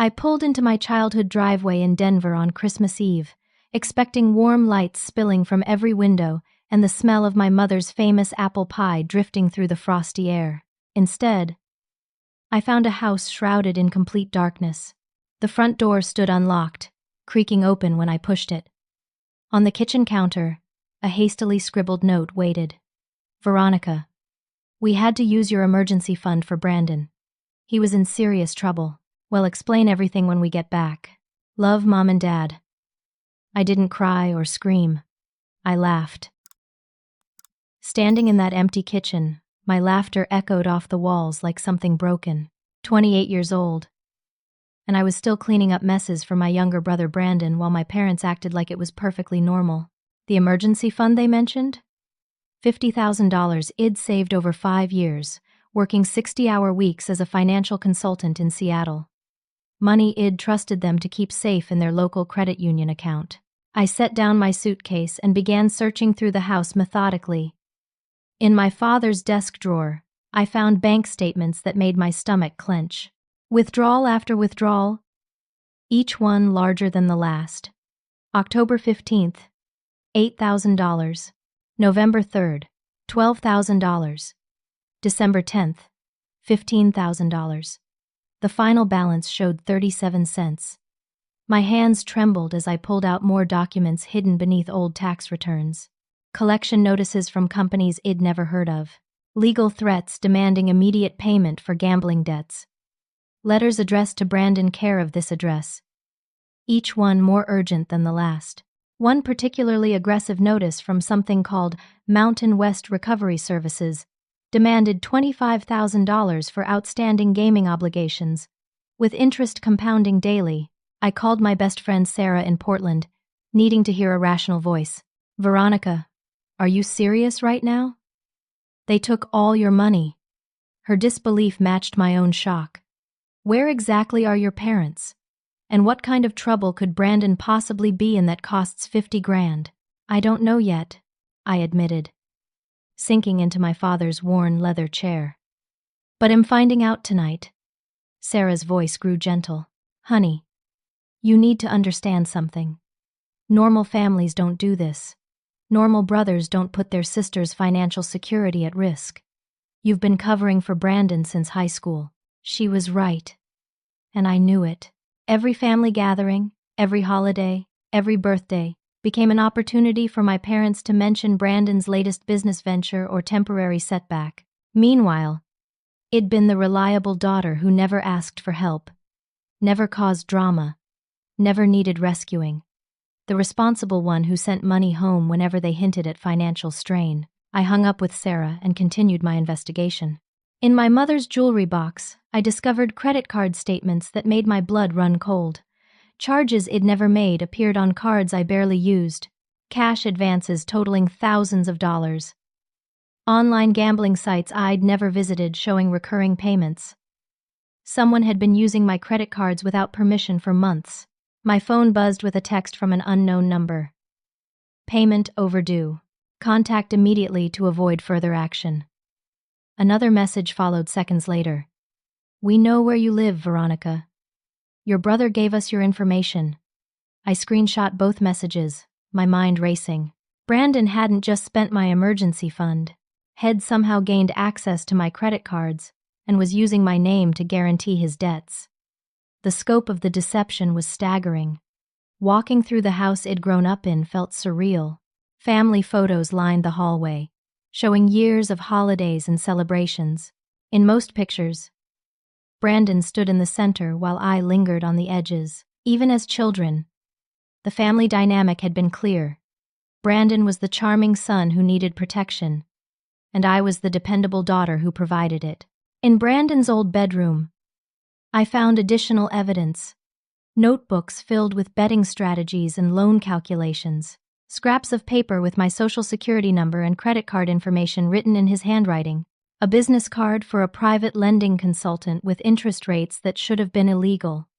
I pulled into my childhood driveway in Denver on Christmas Eve, expecting warm lights spilling from every window and the smell of my mother's famous apple pie drifting through the frosty air. Instead, I found a house shrouded in complete darkness. The front door stood unlocked, creaking open when I pushed it. On the kitchen counter, a hastily scribbled note waited. Veronica, we had to use your emergency fund for Brandon. He was in serious trouble. We'll explain everything when we get back. Love, Mom and Dad. I didn't cry or scream. I laughed. Standing in that empty kitchen, my laughter echoed off the walls like something broken. 28 years old. And I was still cleaning up messes for my younger brother Brandon while my parents acted like it was perfectly normal. The emergency fund they mentioned? $50,000 I'd saved over 5 years, working 60-hour weeks as a financial consultant in Seattle. Money I'd trusted them to keep safe in their local credit union account. I set down my suitcase and began searching through the house methodically. In my father's desk drawer, I found bank statements that made my stomach clench. Withdrawal after withdrawal, each one larger than the last. October 15th, $8,000. November 3rd, $12,000. December 10th, $15,000. The final balance showed 37 cents. My hands trembled as I pulled out more documents hidden beneath old tax returns. Collection notices from companies I'd never heard of. Legal threats demanding immediate payment for gambling debts. Letters addressed to Brandon care of this address. Each one more urgent than the last. One particularly aggressive notice from something called Mountain West Recovery Services demanded $25,000 for outstanding gaming obligations, with interest compounding daily. I called my best friend Sarah in Portland, needing to hear a rational voice. Veronica, are you serious right now? They took all your money. Her disbelief matched my own shock. Where exactly are your parents? And what kind of trouble could Brandon possibly be in that costs $50,000? I don't know yet, I admitted, sinking into my father's worn leather chair. But I'm finding out tonight. Sarah's voice grew gentle. Honey, you need to understand something. Normal families don't do this. Normal brothers don't put their sister's financial security at risk. You've been covering for Brandon since high school. She was right. And I knew it. Every family gathering, every holiday, every birthday became an opportunity for my parents to mention Brandon's latest business venture or temporary setback. Meanwhile, I'd been the reliable daughter who never asked for help, never caused drama, never needed rescuing. The responsible one who sent money home whenever they hinted at financial strain. I hung up with Sarah and continued my investigation. In my mother's jewelry box, I discovered credit card statements that made my blood run cold. Charges I'd never made appeared on cards I barely used, cash advances totaling thousands of dollars. Online gambling sites I'd never visited showing recurring payments. Someone had been using my credit cards without permission for months. My phone buzzed with a text from an unknown number. Payment overdue. Contact immediately to avoid further action. Another message followed seconds later. We know where you live, Veronica. Your brother gave us your information. I screenshot both messages, my mind racing. Brandon hadn't just spent my emergency fund. Had somehow gained access to my credit cards and was using my name to guarantee his debts. The scope of the deception was staggering. Walking through the house I'd grown up in felt surreal. Family photos lined the hallway, showing years of holidays and celebrations. In most pictures, Brandon stood in the center while I lingered on the edges. Even as children, the family dynamic had been clear. Brandon was the charming son who needed protection, and I was the dependable daughter who provided it. In Brandon's old bedroom, I found additional evidence. Notebooks filled with betting strategies and loan calculations. Scraps of paper with my social security number and credit card information written in his handwriting. A business card for a private lending consultant with interest rates that should have been illegal.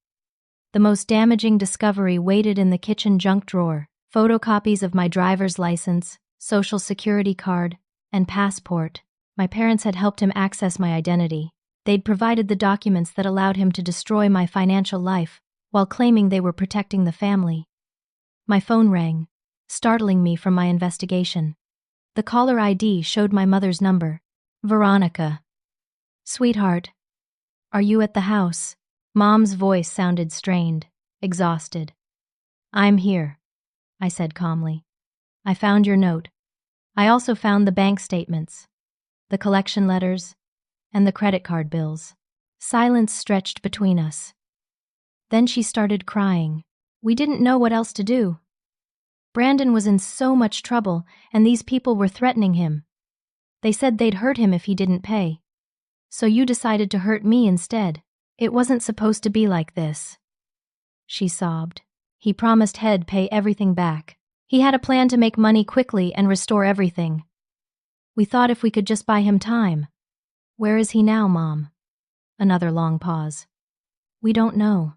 The most damaging discovery waited in the kitchen junk drawer. Photocopies of my driver's license, social security card, and passport. My parents had helped him access my identity. They'd provided the documents that allowed him to destroy my financial life while claiming they were protecting the family. My phone rang, startling me from my investigation. The caller ID showed my mother's number. Veronica. Sweetheart, are you at the house? Mom's voice sounded strained, exhausted. I'm here, I said calmly. I found your note. I also found the bank statements, the collection letters, and the credit card bills. Silence stretched between us. Then she started crying. We didn't know what else to do. Brandon was in so much trouble, and these people were threatening him. They said they'd hurt him if he didn't pay. So you decided to hurt me instead. It wasn't supposed to be like this. She sobbed. He promised he'd pay everything back. He had a plan to make money quickly and restore everything. We thought if we could just buy him time. Where is he now, Mom? Another long pause. We don't know.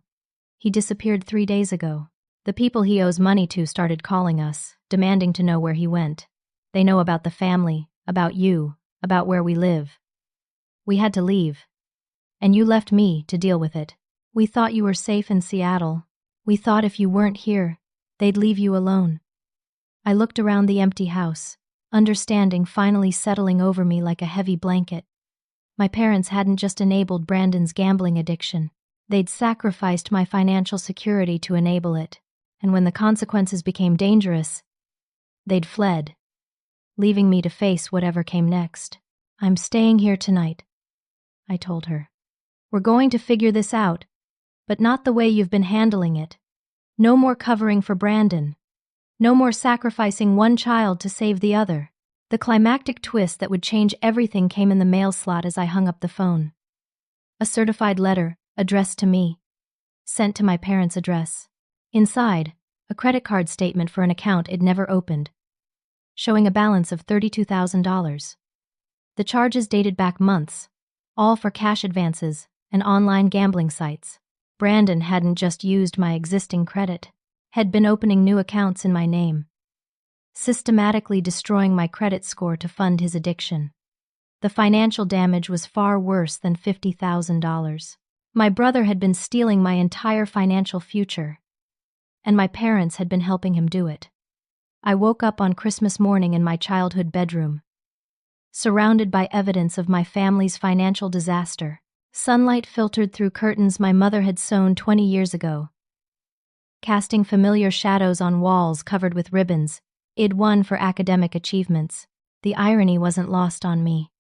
He disappeared 3 days ago. The people he owes money to started calling us, demanding to know where he went. They know about the family, about you, about where we live. We had to leave. And you left me to deal with it. We thought you were safe in Seattle. We thought if you weren't here, they'd leave you alone. I looked around the empty house, understanding finally settling over me like a heavy blanket. My parents hadn't just enabled Brandon's gambling addiction. They'd sacrificed my financial security to enable it, and when the consequences became dangerous, they'd fled, leaving me to face whatever came next. I'm staying here tonight, I told her. We're going to figure this out, but not the way you've been handling it. No more covering for Brandon. No more sacrificing one child to save the other. The climactic twist that would change everything came in the mail slot as I hung up the phone. A certified letter, addressed to me, sent to my parents' address. Inside, a credit card statement for an account it never opened, showing a balance of $32,000. The charges dated back months, all for cash advances and online gambling sites. Brandon hadn't just used my existing credit, had been opening new accounts in my name, systematically destroying my credit score to fund his addiction. The financial damage was far worse than $50,000. My brother had been stealing my entire financial future, and my parents had been helping him do it. I woke up on Christmas morning in my childhood bedroom, surrounded by evidence of my family's financial disaster. Sunlight filtered through curtains my mother had sewn 20 years ago, casting familiar shadows on walls covered with ribbons I'd won for academic achievements. The irony wasn't lost on me.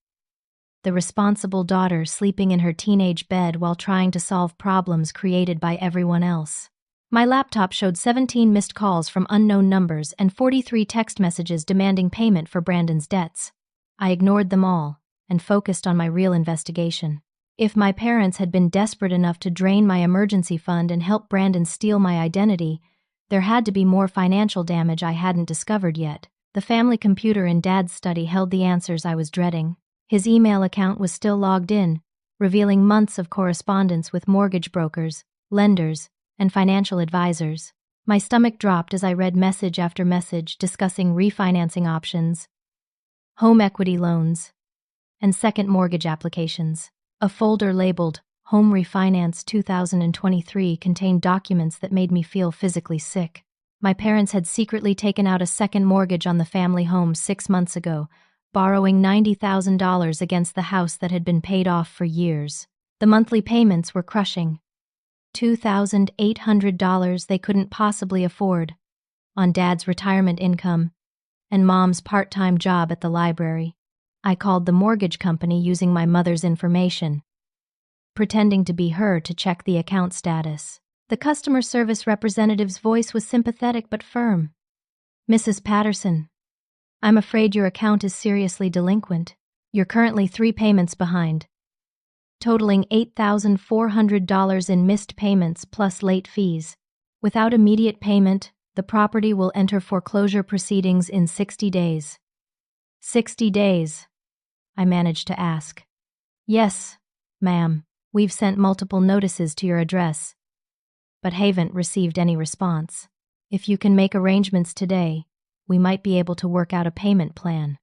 The responsible daughter sleeping in her teenage bed while trying to solve problems created by everyone else. My laptop showed 17 missed calls from unknown numbers and 43 text messages demanding payment for Brandon's debts. I ignored them all and focused on my real investigation. If my parents had been desperate enough to drain my emergency fund and help Brandon steal my identity, there had to be more financial damage I hadn't discovered yet. The family computer in Dad's study held the answers I was dreading. His email account was still logged in, revealing months of correspondence with mortgage brokers, lenders, and financial advisors. My stomach dropped as I read message after message discussing refinancing options, home equity loans, and second mortgage applications. A folder labeled Home Refinance 2023 contained documents that made me feel physically sick. My parents had secretly taken out a second mortgage on the family home 6 months ago, borrowing $90,000 against the house that had been paid off for years. The monthly payments were crushing. $2,800 they couldn't possibly afford, on Dad's retirement income and Mom's part-time job at the library. I called the mortgage company using my mother's information, pretending to be her to check the account status. The customer service representative's voice was sympathetic but firm. Mrs. Patterson, I'm afraid your account is seriously delinquent. You're currently 3 payments behind, totaling $8,400 in missed payments plus late fees. Without immediate payment, the property will enter foreclosure proceedings in 60 days. 60 days, I managed to ask. Yes, ma'am, we've sent multiple notices to your address, but haven't received any response. If you can make arrangements today, we might be able to work out a payment plan.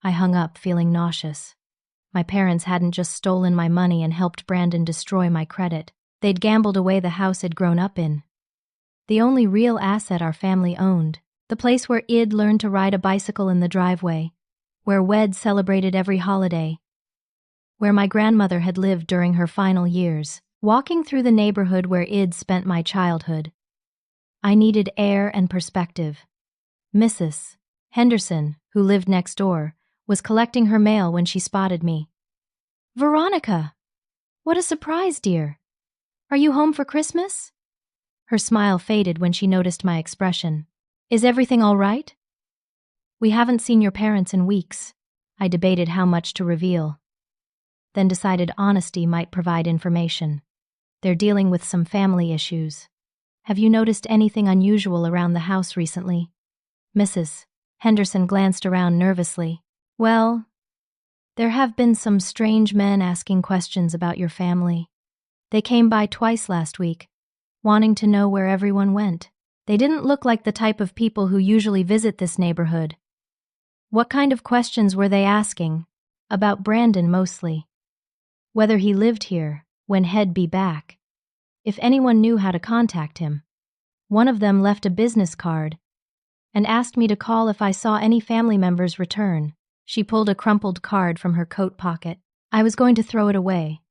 I hung up feeling nauseous. My parents hadn't just stolen my money and helped Brandon destroy my credit. They'd gambled away the house I'd grown up in. The only real asset our family owned. The place where Id learned to ride a bicycle in the driveway. Where Wed celebrated every holiday. Where my grandmother had lived during her final years. Walking through the neighborhood where Id spent my childhood, I needed air and perspective. Mrs. Henderson, who lived next door, was collecting her mail when she spotted me. "Veronica! What a surprise, dear! Are you home for Christmas?" Her smile faded when she noticed my expression. "Is everything all right?" "We haven't seen your parents in weeks." I debated how much to reveal, then decided honesty might provide information. "They're dealing with some family issues. Have you noticed anything unusual around the house recently?" Mrs. Henderson glanced around nervously. "Well, there have been some strange men asking questions about your family. They came by twice last week, wanting to know where everyone went. They didn't look like the type of people who usually visit this neighborhood." "What kind of questions were they asking?" "About Brandon mostly. Whether he lived here, when he'd be back. If anyone knew how to contact him. One of them left a business card and asked me to call if I saw any family members return." She pulled a crumpled card from her coat pocket. I was going to throw it away,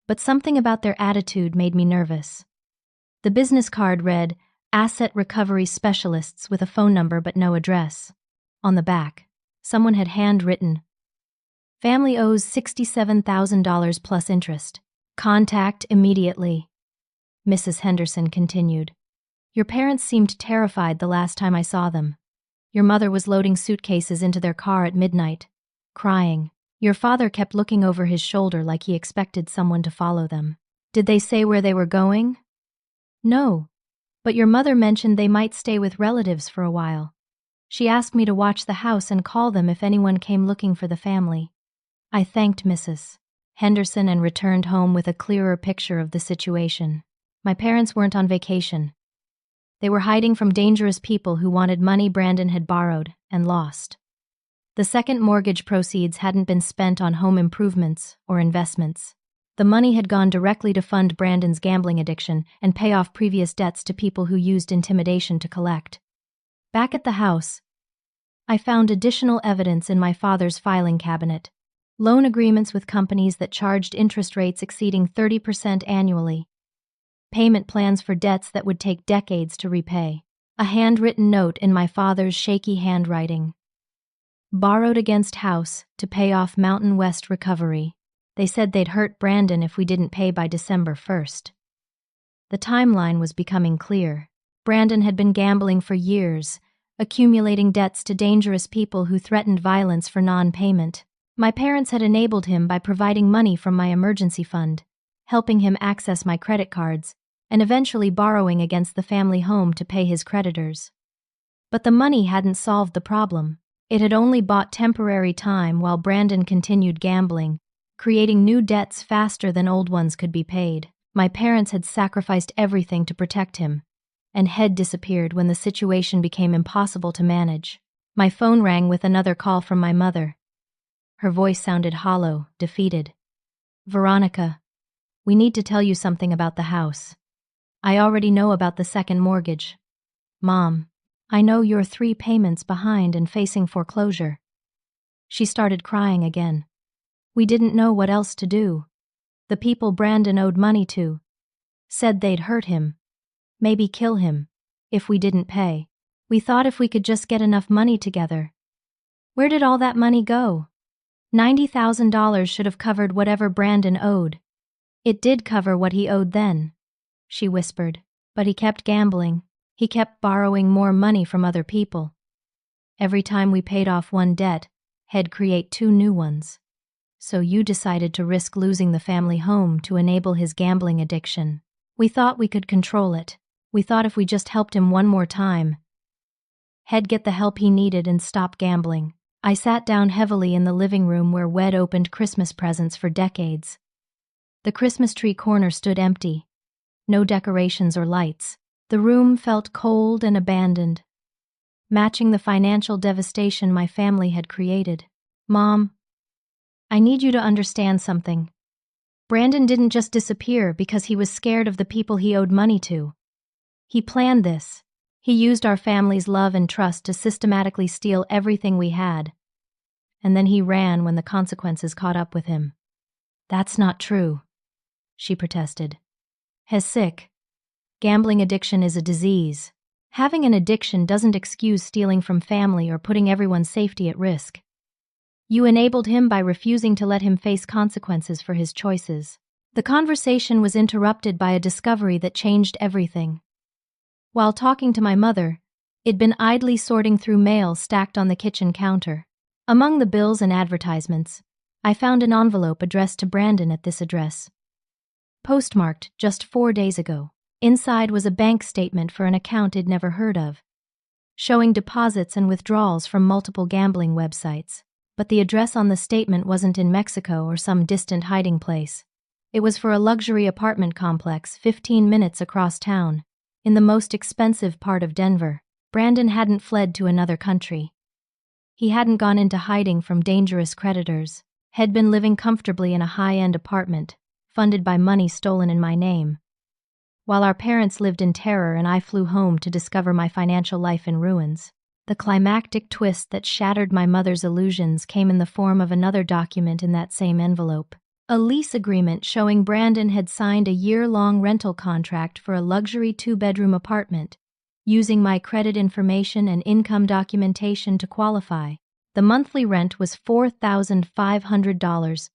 but something about their attitude made me nervous. The business card read, "Asset Recovery Specialists," with a phone number but no address. On the back, someone had handwritten, "Family owes $67,000 plus interest. Contact immediately." Mrs. Henderson continued, "Your parents seemed terrified the last time I saw them. Your mother was loading suitcases into their car at midnight, crying. Your father kept looking over his shoulder like he expected someone to follow them." "Did they say where they were going?" "No, but your mother mentioned they might stay with relatives for a while. She asked me to watch the house and call them if anyone came looking for the family." I thanked Mrs. Henderson and returned home with a clearer picture of the situation. My parents weren't on vacation. They were hiding from dangerous people who wanted money Brandon had borrowed and lost. The second mortgage proceeds hadn't been spent on home improvements or investments. The money had gone directly to fund Brandon's gambling addiction and pay off previous debts to people who used intimidation to collect. Back at the house, I found additional evidence in my father's filing cabinet. Loan agreements with companies that charged interest rates exceeding 30% annually. Payment plans for debts that would take decades to repay. A handwritten note in my father's shaky handwriting. "Borrowed against house to pay off Mountain West recovery. They said they'd hurt Brandon if we didn't pay by December 1st. The timeline was becoming clear. Brandon had been gambling for years, accumulating debts to dangerous people who threatened violence for non-payment. My parents had enabled him by providing money from my emergency fund, helping him access my credit cards, and eventually borrowing against the family home to pay his creditors. But the money hadn't solved the problem. It had only bought temporary time while Brandon continued gambling, creating new debts faster than old ones could be paid. My parents had sacrificed everything to protect him, and had disappeared when the situation became impossible to manage. My phone rang with another call from my mother. Her voice sounded hollow, defeated. "Veronica, we need to tell you something about the house. I already know about the second mortgage. Mom, I know you're 3 payments behind and facing foreclosure." She started crying again. "We didn't know what else to do. The people Brandon owed money to said they'd hurt him, maybe kill him, if we didn't pay. We thought if we could just get enough money together. Where did all that money go? $90,000 should have covered whatever Brandon owed. It did cover what he owed then," she whispered, "but he kept gambling. He kept borrowing more money from other people. Every time we paid off one debt, he'd create 2 new ones. So you decided to risk losing the family home to enable his gambling addiction. We thought we could control it. We thought if we just helped him one more time, he'd get the help he needed and stop gambling." I sat down heavily in the living room where Wed opened Christmas presents for decades. The Christmas tree corner stood empty. No decorations or lights. The room felt cold and abandoned, matching the financial devastation my family had created. "Mom, I need you to understand something. Brandon didn't just disappear because he was scared of the people he owed money to. He planned this. He used our family's love and trust to systematically steal everything we had. And then he ran when the consequences caught up with him. That's not true, she protested. He's sick. Gambling addiction is a disease. Having an addiction doesn't excuse stealing from family or putting everyone's safety at risk. You enabled him by refusing to let him face consequences for his choices. The conversation was interrupted by a discovery that changed everything. While talking to my mother, I'd been idly sorting through mail stacked on the kitchen counter. Among the bills and advertisements, I found an envelope addressed to Brandon at this address. Postmarked just 4 days ago. Inside was a bank statement for an account I'd never heard of, showing deposits and withdrawals from multiple gambling websites. But the address on the statement wasn't in Mexico or some distant hiding place. It was for a luxury apartment complex 15 minutes across town, in the most expensive part of Denver. Brandon hadn't fled to another country. He hadn't gone into hiding from dangerous creditors, had been living comfortably in a high-end apartment, funded by money stolen in my name. While our parents lived in terror and I flew home to discover my financial life in ruins, the climactic twist that shattered my mother's illusions came in the form of another document in that same envelope. A lease agreement showing Brandon had signed a year-long rental contract for a luxury 2-bedroom apartment, using my credit information and income documentation to qualify. The monthly rent was $4,500,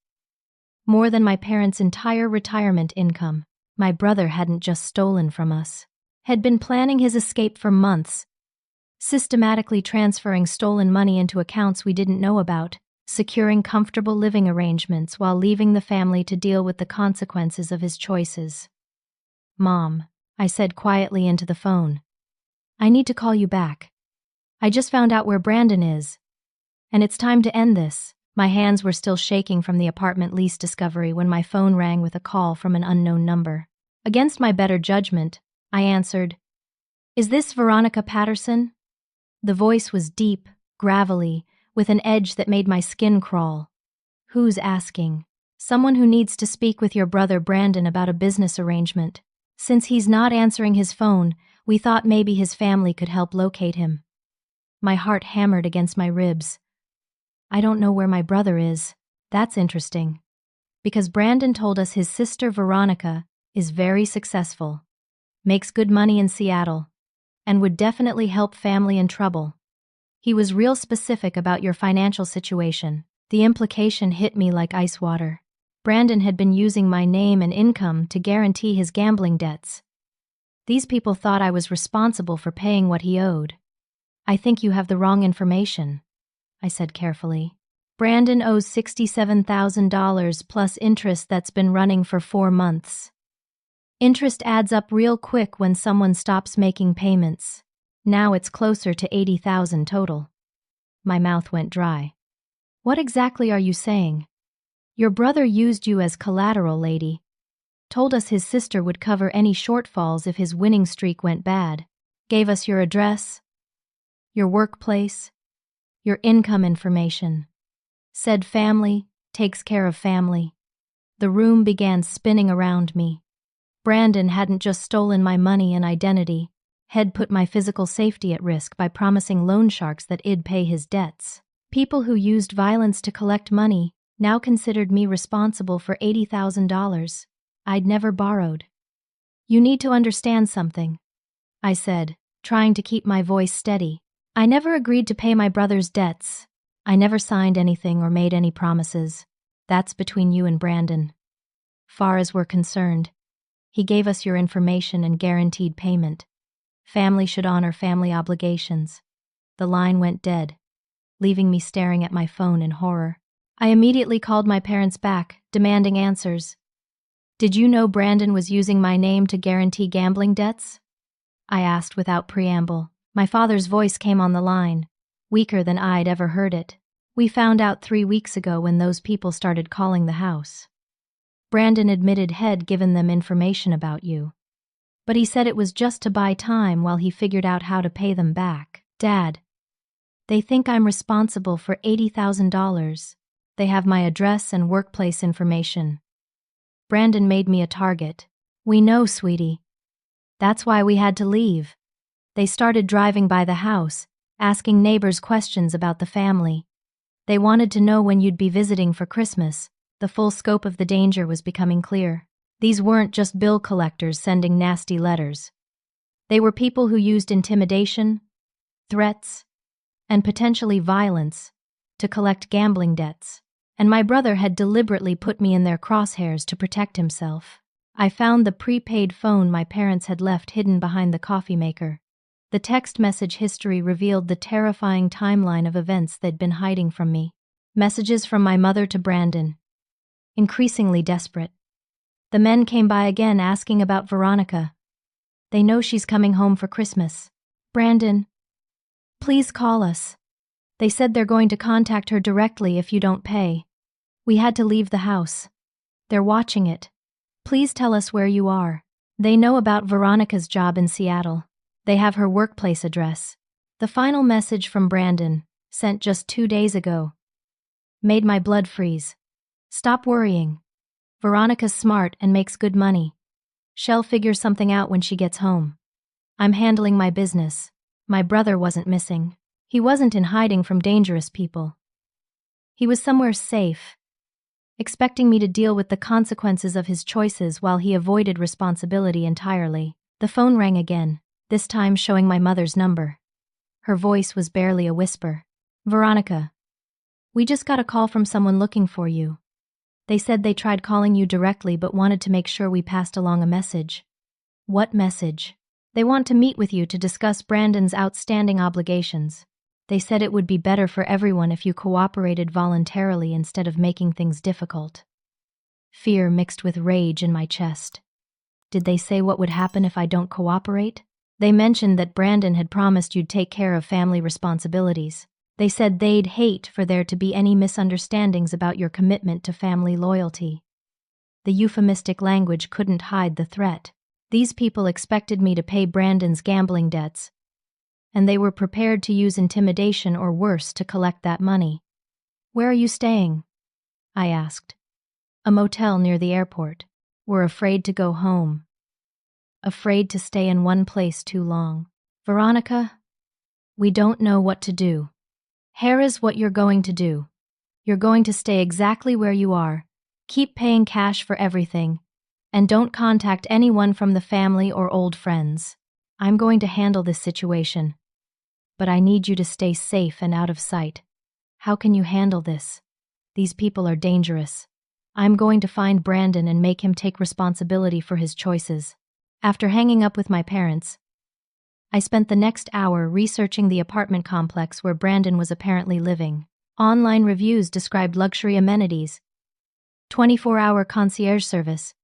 more than my parents' entire retirement income. My brother hadn't just stolen from us, had been planning his escape for months, systematically transferring stolen money into accounts we didn't know about, securing comfortable living arrangements while leaving the family to deal with the consequences of his choices. Mom, I said quietly into the phone, I need to call you back. I just found out where Brandon is, and it's time to end this. My hands were still shaking from the apartment lease discovery when my phone rang with a call from an unknown number. Against my better judgment, I answered, Is this Veronica Patterson? The voice was deep, gravelly, with an edge that made my skin crawl. Who's asking? Someone who needs to speak with your brother Brandon about a business arrangement. Since he's not answering his phone, we thought maybe his family could help locate him. My heart hammered against my ribs. I don't know where my brother is. That's interesting. Because Brandon told us his sister Veronica is very successful, makes good money in Seattle, and would definitely help family in trouble. He was real specific about your financial situation. The implication hit me like ice water. Brandon had been using my name and income to guarantee his gambling debts. These people thought I was responsible for paying what he owed. I think you have the wrong information, I said carefully. Brandon owes $67,000 plus interest that's been running for 4 months. Interest adds up real quick when someone stops making payments. Now it's closer to $80,000 total. My mouth went dry. What exactly are you saying? Your brother used you as collateral, lady. Told us his sister would cover any shortfalls if his winning streak went bad. Gave us your address, your workplace, your income information. Said family takes care of family. The room began spinning around me. Brandon hadn't just stolen my money and identity, had put my physical safety at risk by promising loan sharks that I'd pay his debts. People who used violence to collect money now considered me responsible for $80,000 I'd never borrowed. You need to understand something, I said, trying to keep my voice steady. I never agreed to pay my brother's debts. I never signed anything or made any promises. That's between you and Brandon. Far as we're concerned, he gave us your information and guaranteed payment. Family should honor family obligations. The line went dead, leaving me staring at my phone in horror. I immediately called my parents back, demanding answers. Did you know Brandon was using my name to guarantee gambling debts? I asked without preamble. My father's voice came on the line, weaker than I'd ever heard it. We found out 3 weeks ago when those people started calling the house. Brandon admitted had given them information about you, but he said it was just to buy time while he figured out how to pay them back. Dad, they think I'm responsible for $80,000 They have my address and workplace information. Brandon made me a target. We know, sweetie. That's why we had to leave. They started driving by the house, asking neighbors questions about the family. They wanted to know when you'd be visiting for Christmas. The full scope of the danger was becoming clear. These weren't just bill collectors sending nasty letters. They were people who used intimidation, threats, and potentially violence to collect gambling debts. And my brother had deliberately put me in their crosshairs to protect himself. I found the prepaid phone my parents had left hidden behind the coffee maker. The text message history revealed the terrifying timeline of events they'd been hiding from me. Messages from my mother to Brandon. Increasingly desperate. The men came by again asking about Veronica. They know she's coming home for Christmas. Brandon, please call us. They said they're going to contact her directly if you don't pay. We had to leave the house. They're watching it. Please tell us where you are. They know about Veronica's job in Seattle. They have her workplace address. The final message from Brandon, sent just 2 days ago, made my blood freeze. Stop worrying. Veronica's smart and makes good money. She'll figure something out when she gets home. I'm handling my business. My brother wasn't missing. He wasn't in hiding from dangerous people. He was somewhere safe, expecting me to deal with the consequences of his choices while he avoided responsibility entirely. The phone rang again, this time showing my mother's number. Her voice was barely a whisper. Veronica, we just got a call from someone looking for you. They said they tried calling you directly but wanted to make sure we passed along a message. What message? They want to meet with you to discuss Brandon's outstanding obligations. They said it would be better for everyone if you cooperated voluntarily instead of making things difficult. Fear mixed with rage in my chest. Did they say what would happen if I don't cooperate? They mentioned that Brandon had promised you'd take care of family responsibilities. They said they'd hate for there to be any misunderstandings about your commitment to family loyalty. The euphemistic language couldn't hide the threat. These people expected me to pay Brandon's gambling debts, and they were prepared to use intimidation or worse to collect that money. Where are you staying? I asked. A motel near the airport. We're afraid to go home. Afraid to stay in one place too long. Veronica, we don't know what to do. Here is what you're going to do. You're going to stay exactly where you are, keep paying cash for everything, and don't contact anyone from the family or old friends. I'm going to handle this situation, but I need you to stay safe and out of sight. How can you handle this? These people are dangerous. I'm going to find Brandon and make him take responsibility for his choices. After hanging up with my parents, I spent the next hour researching the apartment complex where Brandon was apparently living. Online reviews described luxury amenities, 24-hour concierge service,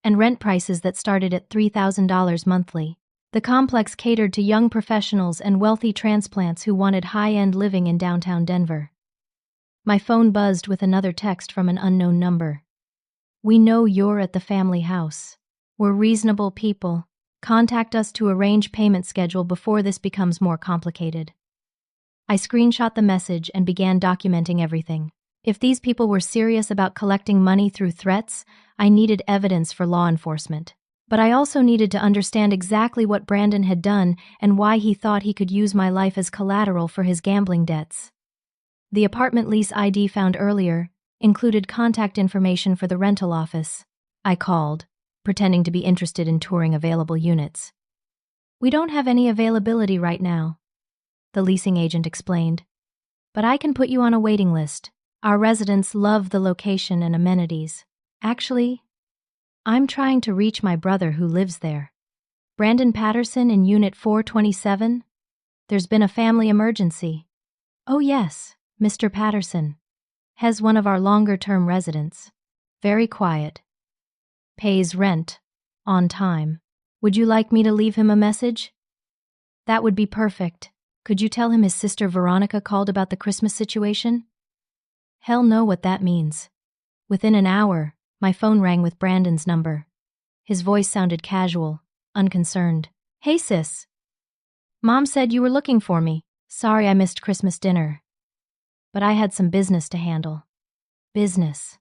and rent prices that started at $3,000 monthly. The complex catered to young professionals and wealthy transplants who wanted high-end living in downtown Denver. My phone buzzed with another text from an unknown number. We know you're at the family house. We're reasonable people. Contact us to arrange payment schedule before this becomes more complicated. I screenshot the message and began documenting everything. If these people were serious about collecting money through threats, I needed evidence for law enforcement. But I also needed to understand exactly what Brandon had done and why he thought he could use my life as collateral for his gambling debts. The apartment lease ID found earlier included contact information for the rental office. I called, pretending to be interested in touring available units. We don't have any availability right now, the leasing agent explained, but I can put you on a waiting list. Our residents love the location and amenities. Actually, I'm trying to reach my brother who lives there. Brandon Patterson in Unit 427? There's been a family emergency. Oh yes, Mr. Patterson. Has one of our longer-term residents. Very quiet. Pays rent. On time. Would you like me to leave him a message? That would be perfect. Could you tell him his sister Veronica called about the Christmas situation? Hell know what that means. Within an hour, my phone rang with Brandon's number. His voice sounded casual, unconcerned. Hey sis. Mom said you were looking for me. Sorry I missed Christmas dinner. But I had some business to handle. Business.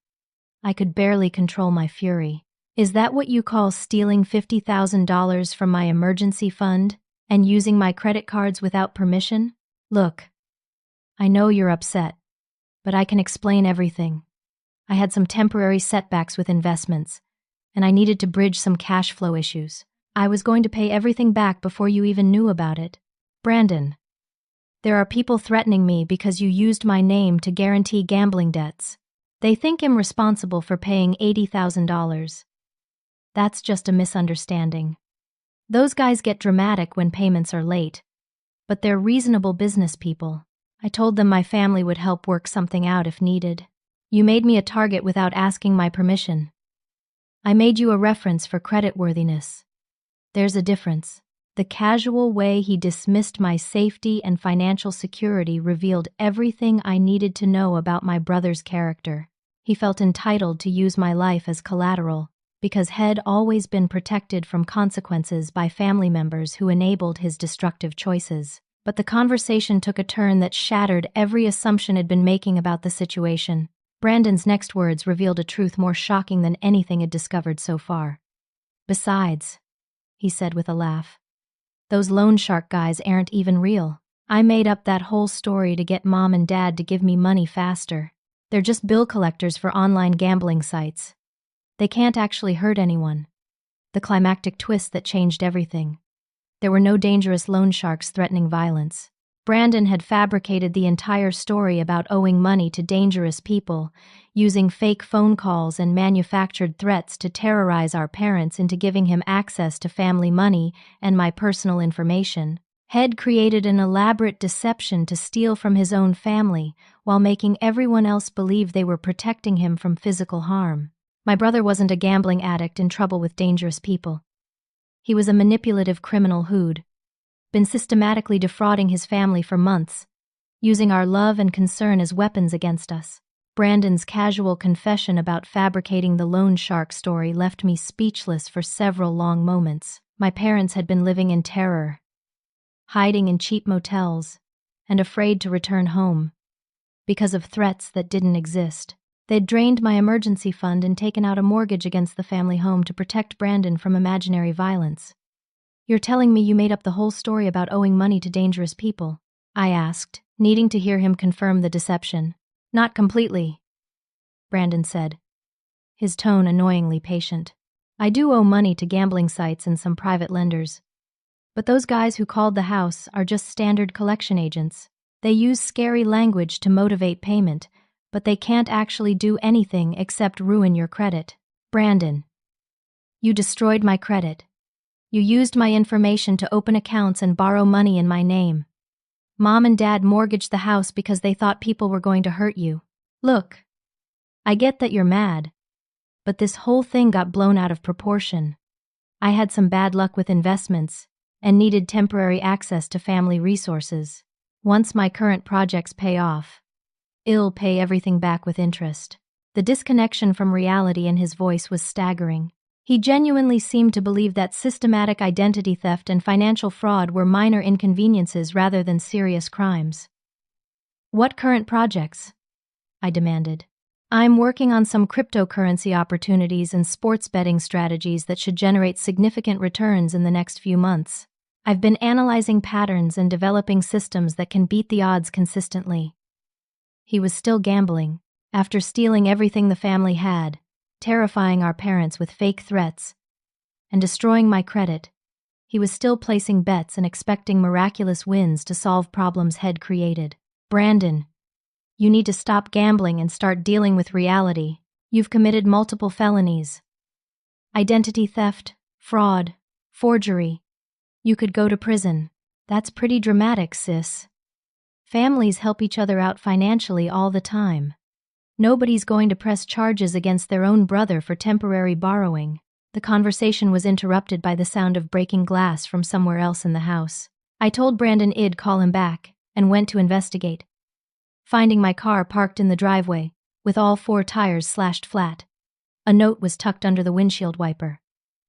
I could barely control my fury. Is that what you call stealing $50,000 from my emergency fund and using my credit cards without permission? Look, I know you're upset, but I can explain everything. I had some temporary setbacks with investments, and I needed to bridge some cash flow issues. I was going to pay everything back before you even knew about it. Brandon, there are people threatening me because you used my name to guarantee gambling debts. They think I'm responsible for paying $80,000. That's just a misunderstanding. Those guys get dramatic when payments are late, but they're reasonable business people. I told them my family would help work something out if needed. You made me a target without asking my permission. I made you a reference for creditworthiness. There's a difference. The casual way he dismissed my safety and financial security revealed everything I needed to know about my brother's character. He felt entitled to use my life as collateral, because had always been protected from consequences by family members who enabled his destructive choices. But the conversation took a turn that shattered every assumption I'd been making about the situation. Brandon's next words revealed a truth more shocking than anything I'd discovered so far. Besides, he said with a laugh, those loan shark guys aren't even real. I made up that whole story to get Mom and Dad to give me money faster. They're just bill collectors for online gambling sites. They can't actually hurt anyone. The climactic twist that changed everything. There were no dangerous loan sharks threatening violence. Brandon had fabricated the entire story about owing money to dangerous people, using fake phone calls and manufactured threats to terrorize our parents into giving him access to family money and my personal information. Had created an elaborate deception to steal from his own family while making everyone else believe they were protecting him from physical harm. My brother wasn't a gambling addict in trouble with dangerous people. He was a manipulative criminal who'd been systematically defrauding his family for months, using our love and concern as weapons against us. Brandon's casual confession about fabricating the loan shark story left me speechless for several long moments. My parents had been living in terror, hiding in cheap motels, and afraid to return home because of threats that didn't exist. They'd drained my emergency fund and taken out a mortgage against the family home to protect Brandon from imaginary violence. You're telling me you made up the whole story about owing money to dangerous people? I asked, needing to hear him confirm the deception. Not completely, Brandon said, his tone annoyingly patient. I do owe money to gambling sites and some private lenders. But those guys who called the house are just standard collection agents. They use scary language to motivate payment, but they can't actually do anything except ruin your credit. Brandon, you destroyed my credit. You used my information to open accounts and borrow money in my name. Mom and Dad mortgaged the house because they thought people were going to hurt you. Look, I get that you're mad, but this whole thing got blown out of proportion. I had some bad luck with investments and needed temporary access to family resources. Once my current projects pay off, I'll pay everything back with interest. The disconnection from reality in his voice was staggering. He genuinely seemed to believe that systematic identity theft and financial fraud were minor inconveniences rather than serious crimes. What current projects? I demanded. I'm working on some cryptocurrency opportunities and sports betting strategies that should generate significant returns in the next few months. I've been analyzing patterns and developing systems that can beat the odds consistently. He was still gambling, after stealing everything the family had, terrifying our parents with fake threats, and destroying my credit. He was still placing bets and expecting miraculous wins to solve problems had created. Brandon, you need to stop gambling and start dealing with reality. You've committed multiple felonies. Identity theft, fraud, forgery. You could go to prison. That's pretty dramatic, sis. Families help each other out financially all the time. Nobody's going to press charges against their own brother for temporary borrowing. The conversation was interrupted by the sound of breaking glass from somewhere else in the house. I told Brandon I'd call him back, and went to investigate, finding my car parked in the driveway, with all 4 tires slashed flat. A note was tucked under the windshield wiper.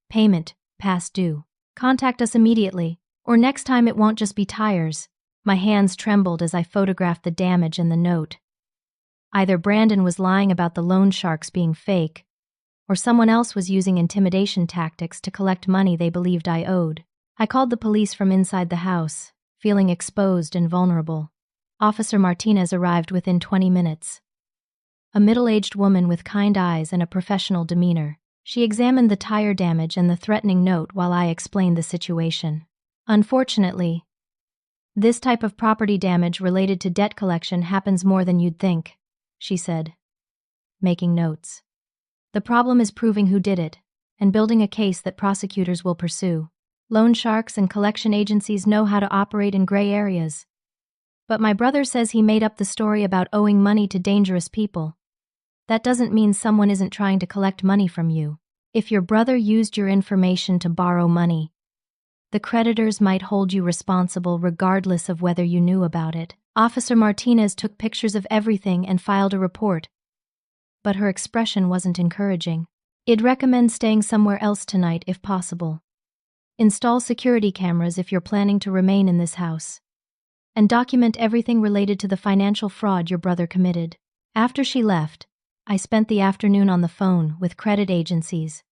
Payment, past due. Contact us immediately, or next time it won't just be tires. My hands trembled as I photographed the damage and the note. Either Brandon was lying about the loan sharks being fake, or someone else was using intimidation tactics to collect money they believed I owed. I called the police from inside the house, feeling exposed and vulnerable. Officer Martinez arrived within 20 minutes. A middle-aged woman with kind eyes and a professional demeanor. She examined the tire damage and the threatening note while I explained the situation. Unfortunately, this type of property damage related to debt collection happens more than you'd think, she said, making notes. The problem is proving who did it, and building a case that prosecutors will pursue. Loan sharks and collection agencies know how to operate in gray areas. But my brother says he made up the story about owing money to dangerous people. That doesn't mean someone isn't trying to collect money from you. If your brother used your information to borrow money, the creditors might hold you responsible regardless of whether you knew about it. Officer Martinez took pictures of everything and filed a report. But her expression wasn't encouraging. I'd recommend staying somewhere else tonight if possible. Install security cameras if you're planning to remain in this house. And document everything related to the financial fraud your brother committed. After she left, I spent the afternoon on the phone with credit agencies,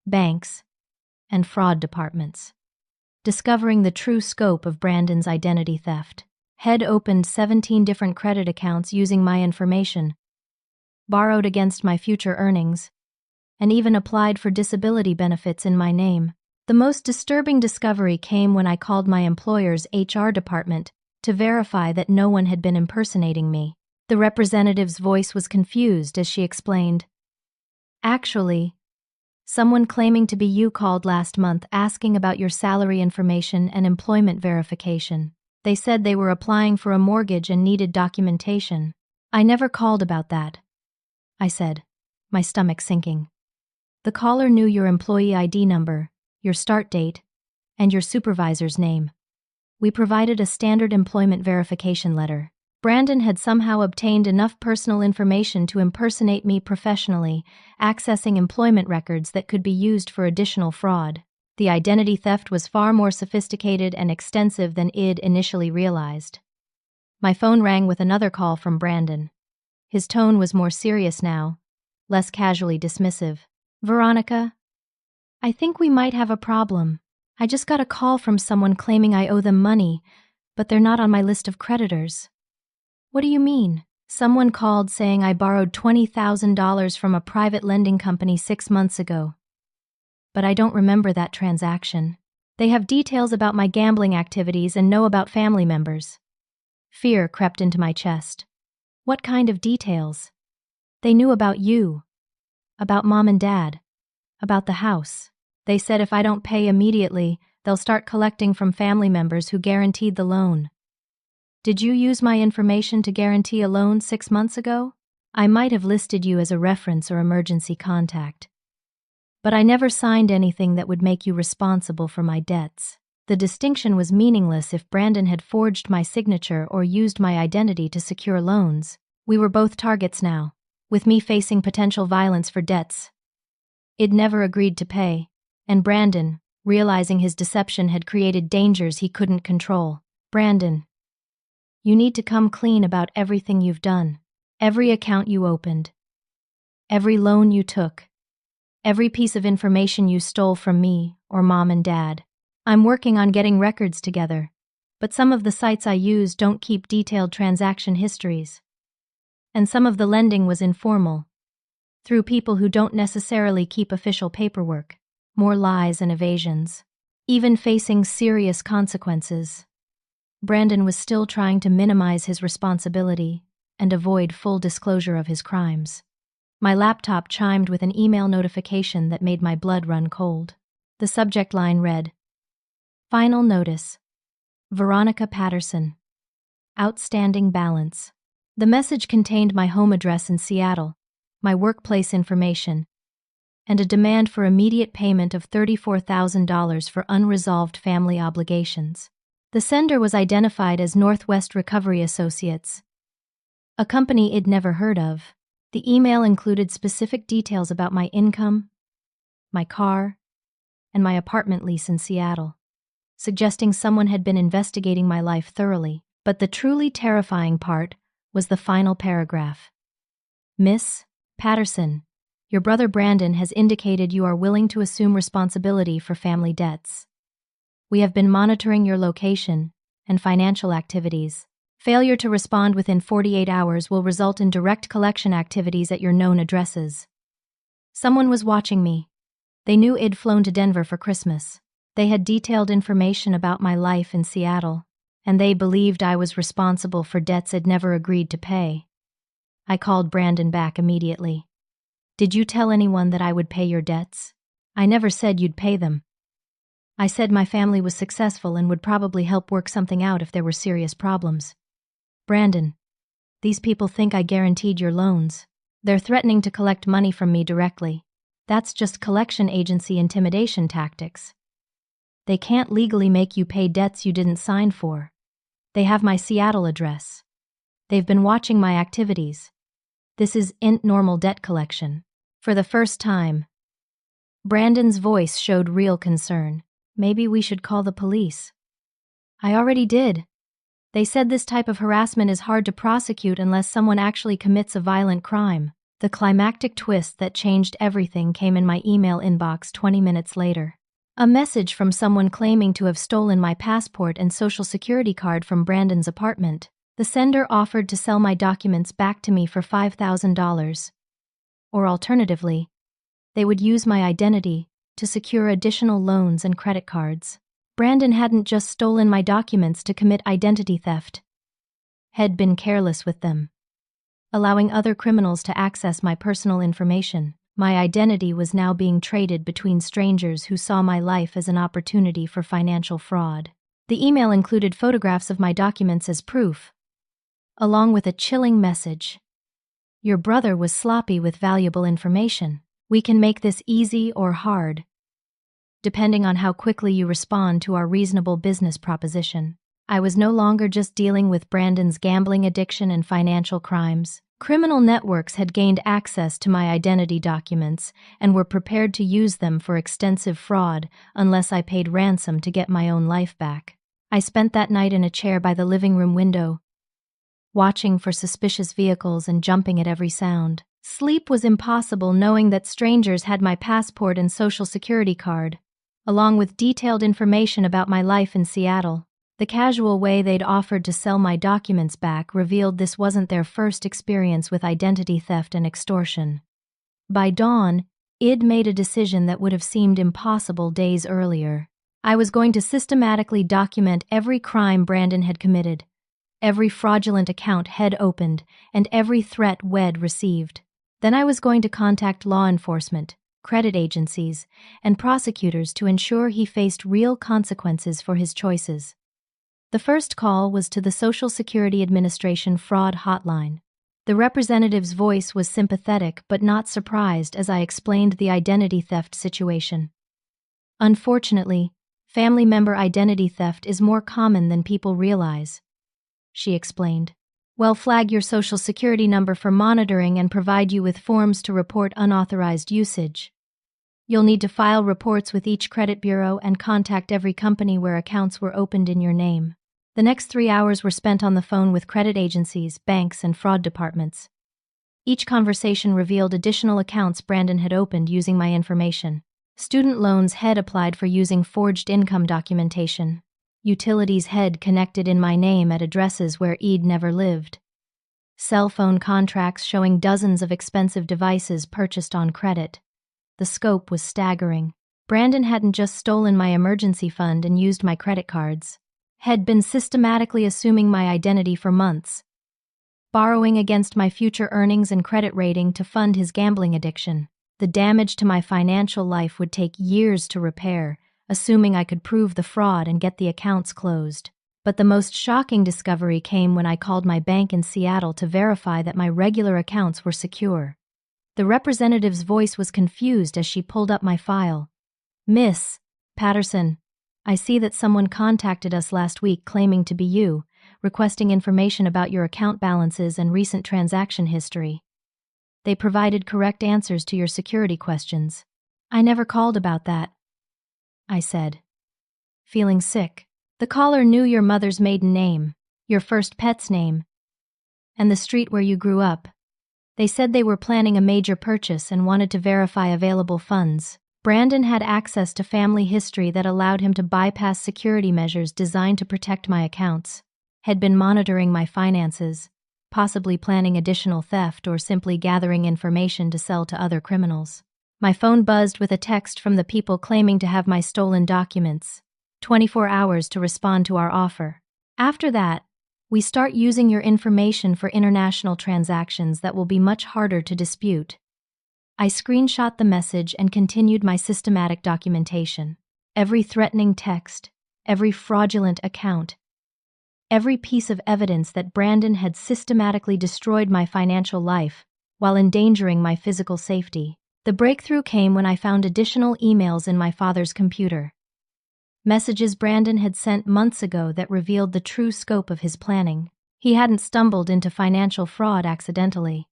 banks, and fraud departments, discovering the true scope of Brandon's identity theft. Head opened 17 different credit accounts using my information, borrowed against my future earnings, and even applied for disability benefits in my name. The most disturbing discovery came when I called my employer's HR department to verify that no one had been impersonating me. The representative's voice was confused as she explained, "Actually, someone claiming to be you called last month asking about your salary information and employment verification. They said they were applying for a mortgage and needed documentation." "I never called about that," I said, my stomach sinking. "The caller knew your employee ID number, your start date, and your supervisor's name. We provided a standard employment verification letter. Brandon had somehow obtained enough personal information to impersonate me professionally, accessing employment records that could be used for additional fraud. The identity theft was far more sophisticated and extensive than I'd initially realized." My phone rang with another call from Brandon. His tone was more serious now, less casually dismissive. "Veronica, I think we might have a problem. I just got a call from someone claiming I owe them money, but they're not on my list of creditors." "What do you mean?" "Someone called saying I borrowed $20,000 from a private lending company 6 months ago. But I don't remember that transaction. They have details about my gambling activities and know about family members." Fear crept into my chest. "What kind of details?" "They knew about you, about Mom and Dad, about the house. They said if I don't pay immediately, they'll start collecting from family members who guaranteed the loan." "Did you use my information to guarantee a loan 6 months ago?" "I might have listed you as a reference or emergency contact. But I never signed anything that would make you responsible for my debts." The distinction was meaningless if Brandon had forged my signature or used my identity to secure loans. We were both targets now, with me facing potential violence for debts I'd never agreed to pay, and Brandon, realizing his deception had created dangers he couldn't control. "Brandon, you need to come clean about everything you've done. Every account you opened, every loan you took, every piece of information you stole from me or Mom and Dad. I'm working on getting records together, but some of the sites I use don't keep detailed transaction histories. And some of the lending was informal, through people who don't necessarily keep official paperwork. More lies and evasions, even facing serious consequences." Brandon was still trying to minimize his responsibility and avoid full disclosure of his crimes. My laptop chimed with an email notification that made my blood run cold. The subject line read, "Final notice. Veronica Patterson. Outstanding balance." The message contained my home address in Seattle, my workplace information, and a demand for immediate payment of $34,000 for unresolved family obligations. The sender was identified as Northwest Recovery Associates, a company I'd never heard of. The email included specific details about my income, my car, and my apartment lease in Seattle, suggesting someone had been investigating my life thoroughly. But the truly terrifying part was the final paragraph. Miss Patterson, your brother Brandon has indicated you are willing to assume responsibility for family debts. We have been monitoring your location and financial activities. Failure to respond within 48 hours will result in direct collection activities at your known addresses. Someone was watching me. They knew I'd flown to Denver for Christmas. They had detailed information about my life in Seattle, and they believed I was responsible for debts I'd never agreed to pay. I called Brandon back immediately. Did you tell anyone that I would pay your debts? I never said you'd pay them. I said my family was successful and would probably help work something out if there were serious problems. Brandon, these people think I guaranteed your loans. They're threatening to collect money from me directly. That's just collection agency intimidation tactics. They can't legally make you pay debts you didn't sign for. They have my Seattle address. They've been watching my activities. This isn't normal debt collection. For the first time, Brandon's voice showed real concern. Maybe we should call the police. I already did. They said this type of harassment is hard to prosecute unless someone actually commits a violent crime. The climactic twist that changed everything came in my email inbox 20 minutes later. A message from someone claiming to have stolen my passport and social security card from Brandon's apartment. The sender offered to sell my documents back to me for $5,000. Or alternatively, they would use my identity to secure additional loans and credit cards. Brandon hadn't just stolen my documents to commit identity theft. Had been careless with them, allowing other criminals to access my personal information. My identity was now being traded between strangers who saw my life as an opportunity for financial fraud. The email included photographs of my documents as proof, along with a chilling message. Your brother was sloppy with valuable information. We can make this easy or hard, depending on how quickly you respond to our reasonable business proposition. I was no longer just dealing with Brandon's gambling addiction and financial crimes. Criminal networks had gained access to my identity documents and were prepared to use them for extensive fraud unless I paid ransom to get my own life back. I spent that night in a chair by the living room window, watching for suspicious vehicles and jumping at every sound. Sleep was impossible knowing that strangers had my passport and social security card, along with detailed information about my life in Seattle. The casual way they'd offered to sell my documents back revealed this wasn't their first experience with identity theft and extortion. By dawn, I'd made a decision that would have seemed impossible days earlier. I was going to systematically document every crime Brandon had committed, every fraudulent account Head opened, and every threat Wed received. Then I was going to contact law enforcement, credit agencies, and prosecutors to ensure he faced real consequences for his choices. The first call was to the Social Security Administration fraud hotline. The representative's voice was sympathetic but not surprised as I explained the identity theft situation. Unfortunately, family member identity theft is more common than people realize, she explained. We'll flag your social security number for monitoring and provide you with forms to report unauthorized usage. You'll need to file reports with each credit bureau and contact every company where accounts were opened in your name. The next 3 hours were spent on the phone with credit agencies, banks, and fraud departments. Each conversation revealed additional accounts Brandon had opened using my information. Student loans Head applied for using forged income documentation. Utilities Head connected in my name at addresses where I'd never lived. Cell phone contracts showing dozens of expensive devices purchased on credit. The scope was staggering. Brandon hadn't just stolen my emergency fund and used my credit cards. Had been systematically assuming my identity for months, borrowing against my future earnings and credit rating to fund his gambling addiction. The damage to my financial life would take years to repair, assuming I could prove the fraud and get the accounts closed. But the most shocking discovery came when I called my bank in Seattle to verify that my regular accounts were secure. The representative's voice was confused as she pulled up my file. Miss Patterson, I see that someone contacted us last week claiming to be you, requesting information about your account balances and recent transaction history. They provided correct answers to your security questions. I never called about that, I said, feeling sick. The caller knew your mother's maiden name, your first pet's name, and the street where you grew up. They said they were planning a major purchase and wanted to verify available funds. Brandon had access to family history that allowed him to bypass security measures designed to protect my accounts. Had been monitoring my finances, possibly planning additional theft or simply gathering information to sell to other criminals. My phone buzzed with a text from the people claiming to have my stolen documents. 24 hours to respond to our offer. After that, we start using your information for international transactions that will be much harder to dispute. I screenshot the message and continued my systematic documentation. Every threatening text, every fraudulent account, every piece of evidence that Brandon had systematically destroyed my financial life while endangering my physical safety. The breakthrough came when I found additional emails in my father's computer. Messages Brandon had sent months ago that revealed the true scope of his planning. He hadn't stumbled into financial fraud accidentally.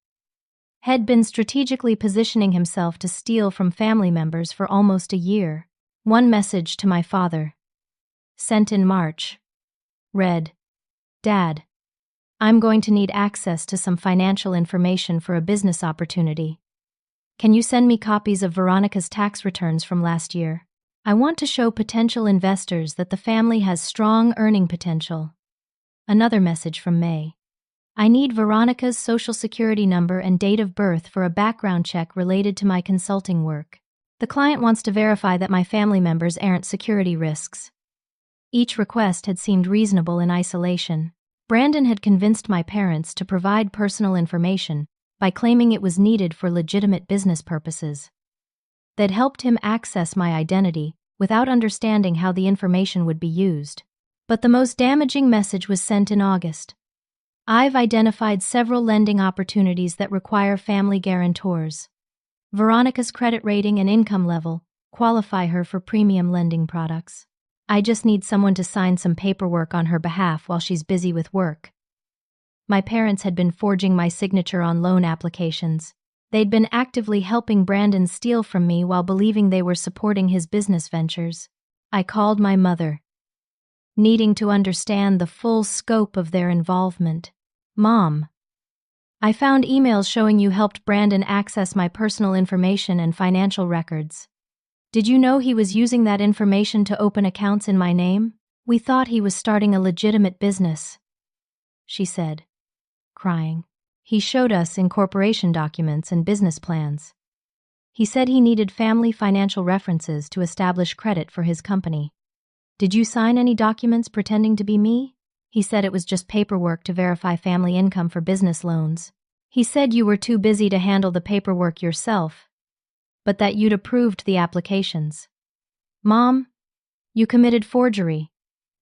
Had been strategically positioning himself to steal from family members for almost a year. One message to my father, sent in March, read, "Dad, I'm going to need access to some financial information for a business opportunity. Can you send me copies of Veronica's tax returns from last year? I want to show potential investors that the family has strong earning potential." Another message from May. "I need Veronica's social security number and date of birth for a background check related to my consulting work. The client wants to verify that my family members aren't security risks." Each request had seemed reasonable in isolation. Brandon had convinced my parents to provide personal information by claiming it was needed for legitimate business purposes. They'd helped him access my identity without understanding how the information would be used. But the most damaging message was sent in August. "I've identified several lending opportunities that require family guarantors. Veronica's credit rating and income level qualify her for premium lending products. I just need someone to sign some paperwork on her behalf while she's busy with work." My parents had been forging my signature on loan applications. They'd been actively helping Brandon steal from me while believing they were supporting his business ventures. I called my mother, needing to understand the full scope of their involvement. "Mom, I found emails showing you helped Brandon access my personal information and financial records. Did you know he was using that information to open accounts in my name? We thought he was starting a legitimate business," she said, crying. "He showed us incorporation documents and business plans. He said he needed family financial references to establish credit for his company. Did you sign any documents pretending to be me? He said it was just paperwork to verify family income for business loans. He said you were too busy to handle the paperwork yourself, but that you'd approved the applications. Mom, you committed forgery.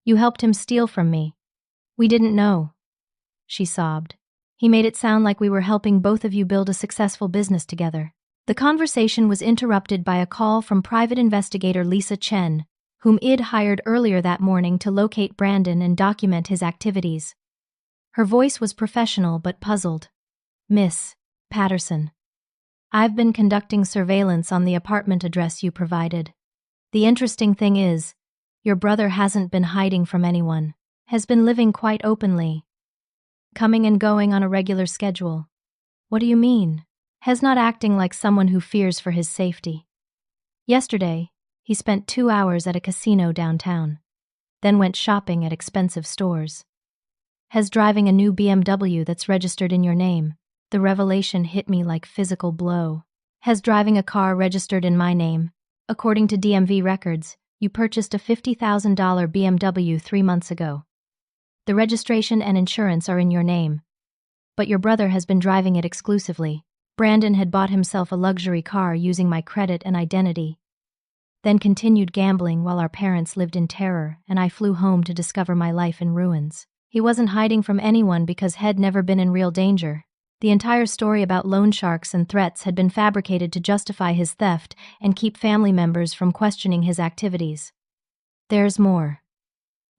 You helped him steal from me. We didn't know," she sobbed. "He made it sound like we were helping both of you build a successful business together." The conversation was interrupted by a call from private investigator Lisa Chen, whom Id hired earlier that morning to locate Brandon and document his activities. Her voice was professional but puzzled. "Miss Patterson, I've been conducting surveillance on the apartment address you provided. The interesting thing is, your brother hasn't been hiding from anyone, has been living quite openly, coming and going on a regular schedule." "What do you mean?" "Has not acting like someone who fears for his safety. Yesterday, he spent 2 hours at a casino downtown, then went shopping at expensive stores. Has driving a new BMW that's registered in your name." The revelation hit me like physical blow. "Has driving a car registered in my name. According to DMV records, you purchased a $50,000 BMW 3 months ago. The registration and insurance are in your name, but your brother has been driving it exclusively. Brandon had bought himself a luxury car using my credit and identity, then continued gambling while our parents lived in terror and I flew home to discover my life in ruins. He wasn't hiding from anyone because he'd never been in real danger. The entire story about loan sharks and threats had been fabricated to justify his theft and keep family members from questioning his activities." "There's more,"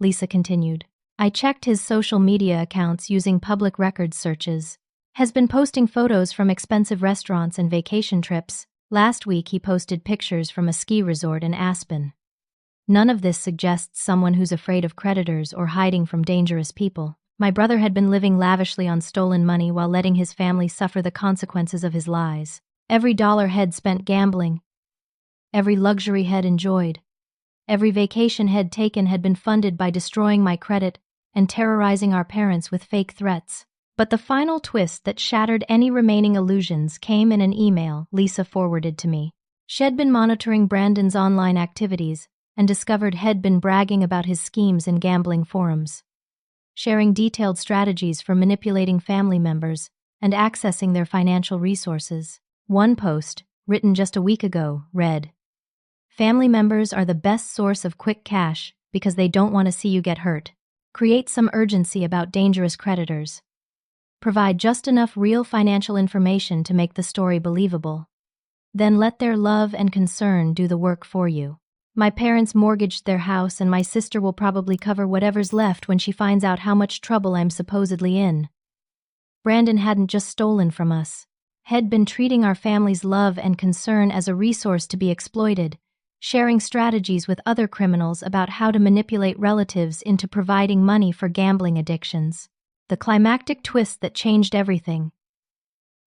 Lisa continued. "I checked his social media accounts using public records searches. Has been posting photos from expensive restaurants and vacation trips. Last week he posted pictures from a ski resort in Aspen. None of this suggests someone who's afraid of creditors or hiding from dangerous people. My brother had been living lavishly on stolen money while letting his family suffer the consequences of his lies. Every dollar Head spent gambling, every luxury Head enjoyed, every vacation Head taken had been funded by destroying my credit and terrorizing our parents with fake threats. But the final twist that shattered any remaining illusions came in an email Lisa forwarded to me. She'd been monitoring Brandon's online activities and discovered He'd been bragging about his schemes in gambling forums, sharing detailed strategies for manipulating family members and accessing their financial resources. One post, written just a week ago, read, "Family members are the best source of quick cash because they don't want to see you get hurt. Create some urgency about dangerous creditors. Provide just enough real financial information to make the story believable. Then let their love and concern do the work for you. My parents mortgaged their house and my sister will probably cover whatever's left when she finds out how much trouble I'm supposedly in." Brandon hadn't just stolen from us. He'd been treating our family's love and concern as a resource to be exploited, sharing strategies with other criminals about how to manipulate relatives into providing money for gambling addictions. The climactic twist that changed everything.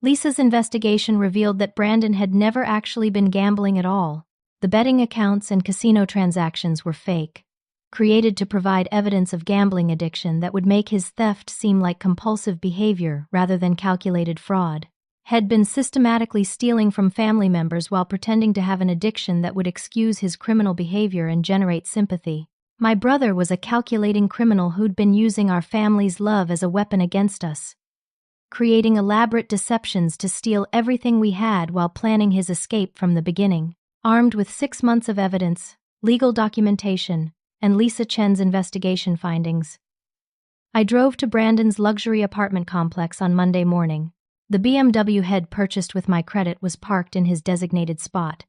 Lisa's investigation revealed that Brandon had never actually been gambling at all. The betting accounts and casino transactions were fake, created to provide evidence of gambling addiction that would make his theft seem like compulsive behavior rather than calculated fraud. Had been systematically stealing from family members while pretending to have an addiction that would excuse his criminal behavior and generate sympathy. My brother was a calculating criminal who'd been using our family's love as a weapon against us, creating elaborate deceptions to steal everything we had while planning his escape from the beginning. Armed with 6 months of evidence, legal documentation, and Lisa Chen's investigation findings, I drove to Brandon's luxury apartment complex on Monday morning. The BMW He'd purchased with my credit was parked in his designated spot,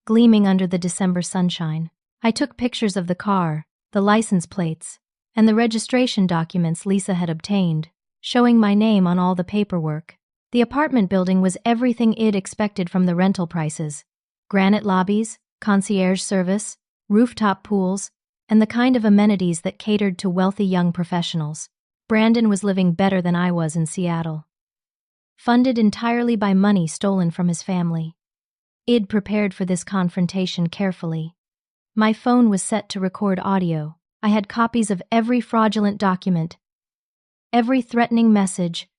gleaming under the December sunshine. I took pictures of the car, the license plates, and the registration documents Lisa had obtained, showing my name on all the paperwork. The apartment building was everything I'd expected from the rental prices: granite lobbies, concierge service, rooftop pools, and the kind of amenities that catered to wealthy young professionals. Brandon was living better than I was in Seattle, funded entirely by money stolen from his family. I'd prepared for this confrontation carefully. My phone was set to record audio. I had copies of every fraudulent document, every threatening message,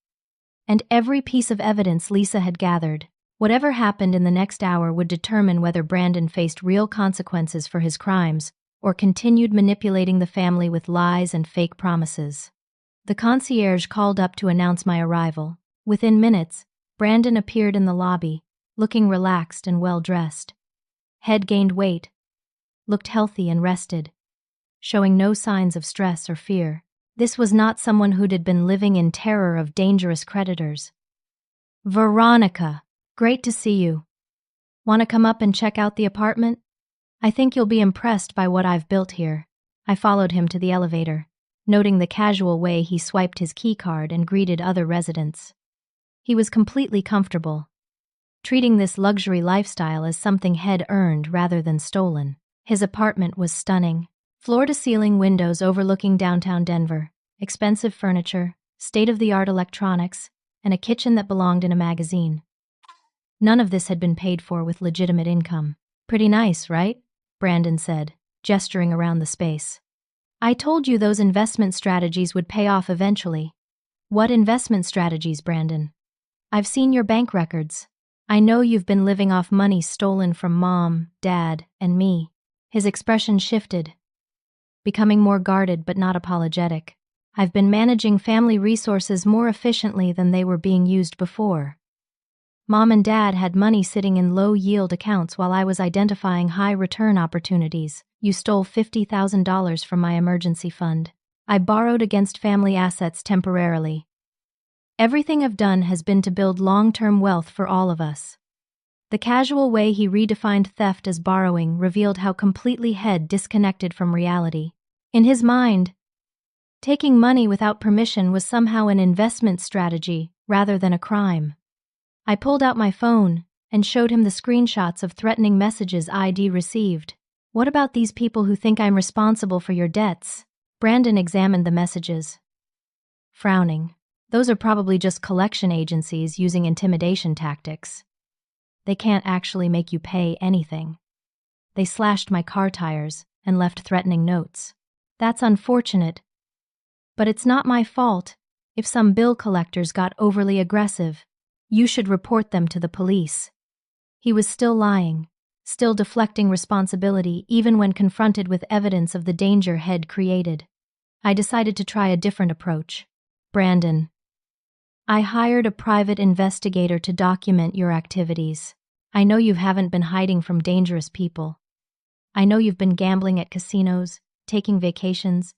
and every piece of evidence Lisa had gathered. Whatever happened in the next hour would determine whether Brandon faced real consequences for his crimes or continued manipulating the family with lies and fake promises. The concierge called up to announce my arrival. Within minutes, Brandon appeared in the lobby, looking relaxed and well-dressed. He'd gained weight, looked healthy and rested, showing no signs of stress or fear. This was not someone who'd been living in terror of dangerous creditors. "Veronica, great to see you. Want to come up and check out the apartment? I think you'll be impressed by what I've built here." I followed him to the elevator, noting the casual way he swiped his keycard and greeted other residents. He was completely comfortable, treating this luxury lifestyle as something He'd earned rather than stolen. His apartment was stunning. Floor-to-ceiling windows overlooking downtown Denver, expensive furniture, state-of-the-art electronics, and a kitchen that belonged in a magazine. None of this had been paid for with legitimate income. "Pretty nice, right?" Brandon said, gesturing around the space. "I told you those investment strategies would pay off eventually." "What investment strategies, Brandon? I've seen your bank records. I know you've been living off money stolen from Mom, Dad, and me." His expression shifted, becoming more guarded but not apologetic. "I've been managing family resources more efficiently than they were being used before. Mom and Dad had money sitting in low-yield accounts while I was identifying high-return opportunities. You stole $50,000 from my emergency fund. I borrowed against family assets temporarily. Everything I've done has been to build long-term wealth for all of us." The casual way he redefined theft as borrowing revealed how completely He'd disconnected from reality. In his mind, taking money without permission was somehow an investment strategy rather than a crime. I pulled out my phone and showed him the screenshots of threatening messages I'd received. "What about these people who think I'm responsible for your debts?" Brandon examined the messages, frowning. Those are probably just collection agencies using intimidation tactics. They can't actually make you pay anything. They slashed my car tires and left threatening notes. That's unfortunate, but it's not my fault if some bill collectors got overly aggressive. You should report them to the police. He was still lying, still deflecting responsibility even when confronted with evidence of the danger Head created. I decided to try a different approach. Brandon, I hired a private investigator to document your activities. I know you haven't been hiding from dangerous people. I know you've been gambling at casinos, taking vacations,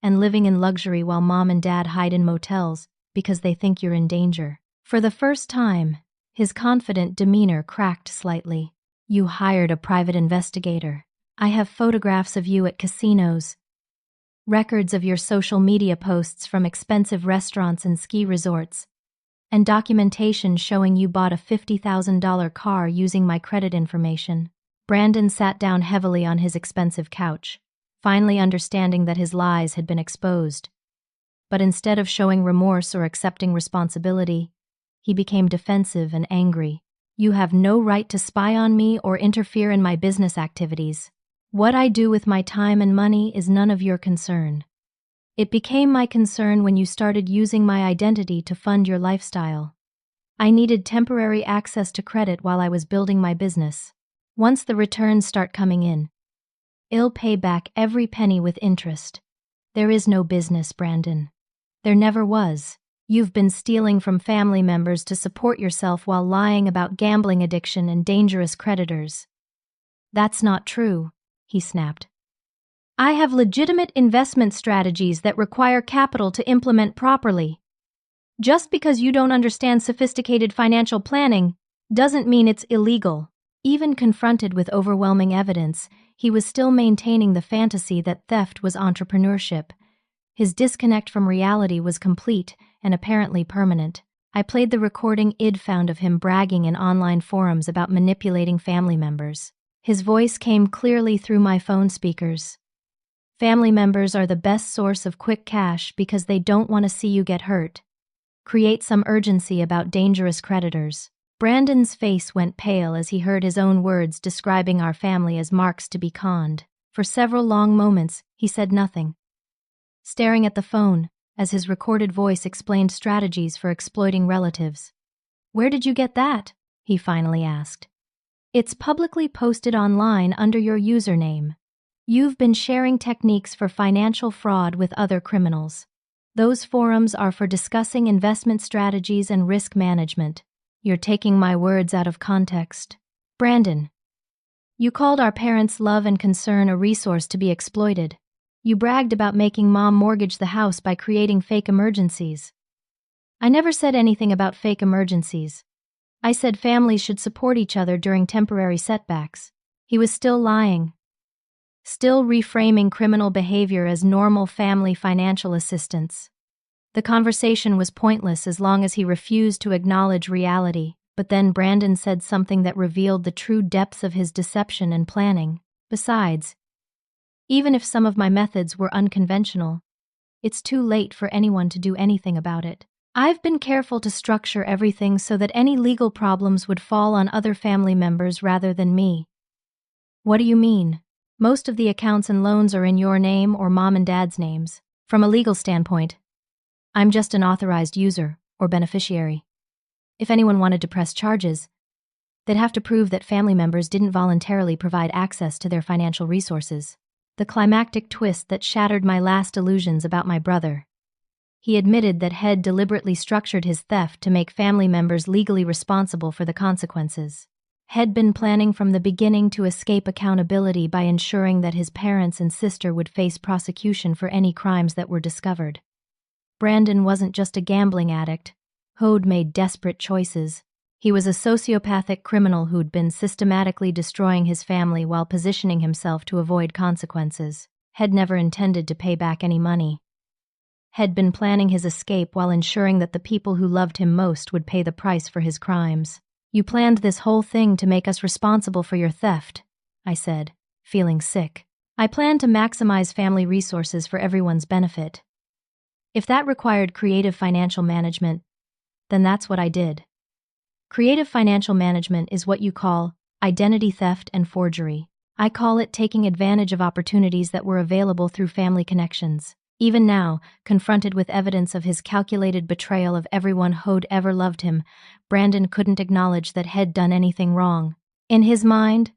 and living in luxury while mom and dad hide in motels because they think you're in danger. For the first time, his confident demeanor cracked slightly. You hired a private investigator. I have photographs of you at casinos, records of your social media posts from expensive restaurants and ski resorts, and documentation showing you bought a $50,000 car using my credit information. Brandon sat down heavily on his expensive couch, finally understanding that his lies had been exposed. But instead of showing remorse or accepting responsibility, he became defensive and angry. You have no right to spy on me or interfere in my business activities. What I do with my time and money is none of your concern. It became my concern when you started using my identity to fund your lifestyle. I needed temporary access to credit while I was building my business. Once the returns start coming in, I'll pay back every penny with interest. There is no business, Brandon. There never was. You've been stealing from family members to support yourself while lying about gambling addiction and dangerous creditors. That's not true, he snapped. I have legitimate investment strategies that require capital to implement properly. Just because you don't understand sophisticated financial planning doesn't mean it's illegal. Even confronted with overwhelming evidence, he was still maintaining the fantasy that theft was entrepreneurship. His disconnect from reality was complete and apparently permanent. I played the recording Id found of him bragging in online forums about manipulating family members. His voice came clearly through my phone speakers. Family members are the best source of quick cash because they don't want to see you get hurt. Create some urgency about dangerous creditors. Brandon's face went pale as he heard his own words describing our family as marks to be conned. For several long moments, he said nothing, staring at the phone as his recorded voice explained strategies for exploiting relatives. Where did you get that? He finally asked. It's publicly posted online under your username. You've been sharing techniques for financial fraud with other criminals. Those forums are for discussing investment strategies and risk management. You're taking my words out of context. Brandon, you called our parents' love and concern a resource to be exploited. You bragged about making mom mortgage the house by creating fake emergencies. I never said anything about fake emergencies. I said families should support each other during temporary setbacks. He was still lying, still reframing criminal behavior as normal family financial assistance. The conversation was pointless as long as he refused to acknowledge reality, but then Brandon said something that revealed the true depths of his deception and planning. Besides, even if some of my methods were unconventional, it's too late for anyone to do anything about it. I've been careful to structure everything so that any legal problems would fall on other family members rather than me. What do you mean? Most of the accounts and loans are in your name or mom and dad's names. From a legal standpoint, I'm just an authorized user or beneficiary. If anyone wanted to press charges, they'd have to prove that family members didn't voluntarily provide access to their financial resources. The climactic twist that shattered my last illusions about my brother. He admitted that Head deliberately structured his theft to make family members legally responsible for the consequences. He'd been planning from the beginning to escape accountability by ensuring that his parents and sister would face prosecution for any crimes that were discovered. Brandon wasn't just a gambling addict. He'd made desperate choices. He was a sociopathic criminal who'd been systematically destroying his family while positioning himself to avoid consequences. He'd never intended to pay back any money. He'd been planning his escape while ensuring that the people who loved him most would pay the price for his crimes. You planned this whole thing to make us responsible for your theft, I said, feeling sick. I planned to maximize family resources for everyone's benefit. If that required creative financial management, then that's what I did. Creative financial management is what you call identity theft and forgery. I call it taking advantage of opportunities that were available through family connections. Even now, confronted with evidence of his calculated betrayal of everyone who'd ever loved him, Brandon couldn't acknowledge that he'd done anything wrong. In his mind,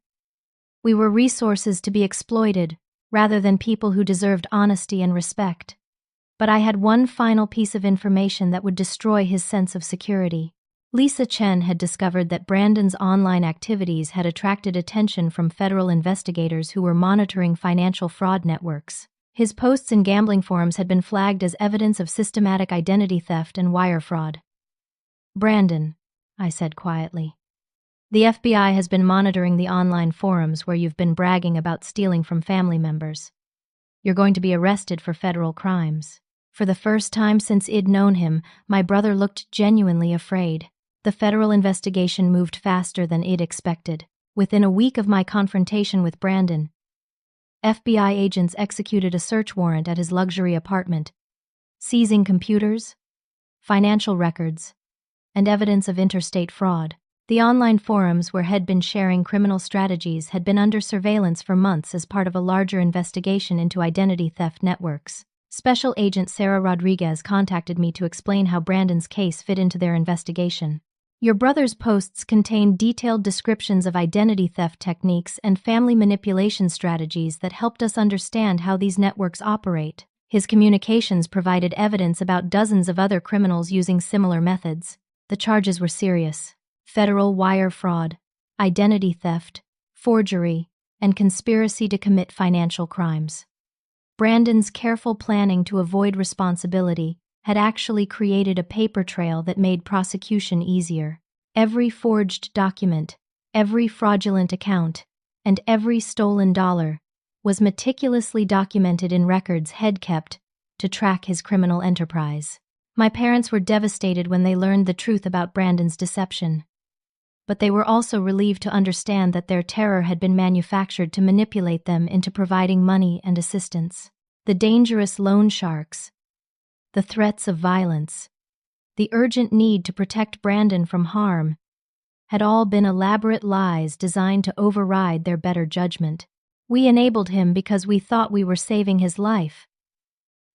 we were resources to be exploited, rather than people who deserved honesty and respect. But I had one final piece of information that would destroy his sense of security. Lisa Chen had discovered that Brandon's online activities had attracted attention from federal investigators who were monitoring financial fraud networks. His posts in gambling forums had been flagged as evidence of systematic identity theft and wire fraud. "Brandon," I said quietly, "the FBI has been monitoring the online forums where you've been bragging about stealing from family members. You're going to be arrested for federal crimes." For the first time since I'd known him, my brother looked genuinely afraid. The federal investigation moved faster than I'd expected. Within a week of my confrontation with Brandon, FBI agents executed a search warrant at his luxury apartment, seizing computers, financial records, and evidence of interstate fraud. The online forums where he'd been sharing criminal strategies had been under surveillance for months as part of a larger investigation into identity theft networks. Special Agent Sarah Rodriguez contacted me to explain how Brandon's case fit into their investigation. "Your brother's posts contain detailed descriptions of identity theft techniques and family manipulation strategies that helped us understand how these networks operate. His communications provided evidence about dozens of other criminals using similar methods. The charges were serious: federal wire fraud, identity theft, forgery, and conspiracy to commit financial crimes. Brandon's careful planning to avoid responsibility had actually created a paper trail that made prosecution easier. Every forged document, every fraudulent account, and every stolen dollar was meticulously documented in records he'd kept to track his criminal enterprise. My parents were devastated when they learned the truth about Brandon's deception. But they were also relieved to understand that their terror had been manufactured to manipulate them into providing money and assistance. The dangerous loan sharks, the threats of violence, the urgent need to protect Brandon from harm, had all been elaborate lies designed to override their better judgment. We enabled him because we thought we were saving his life.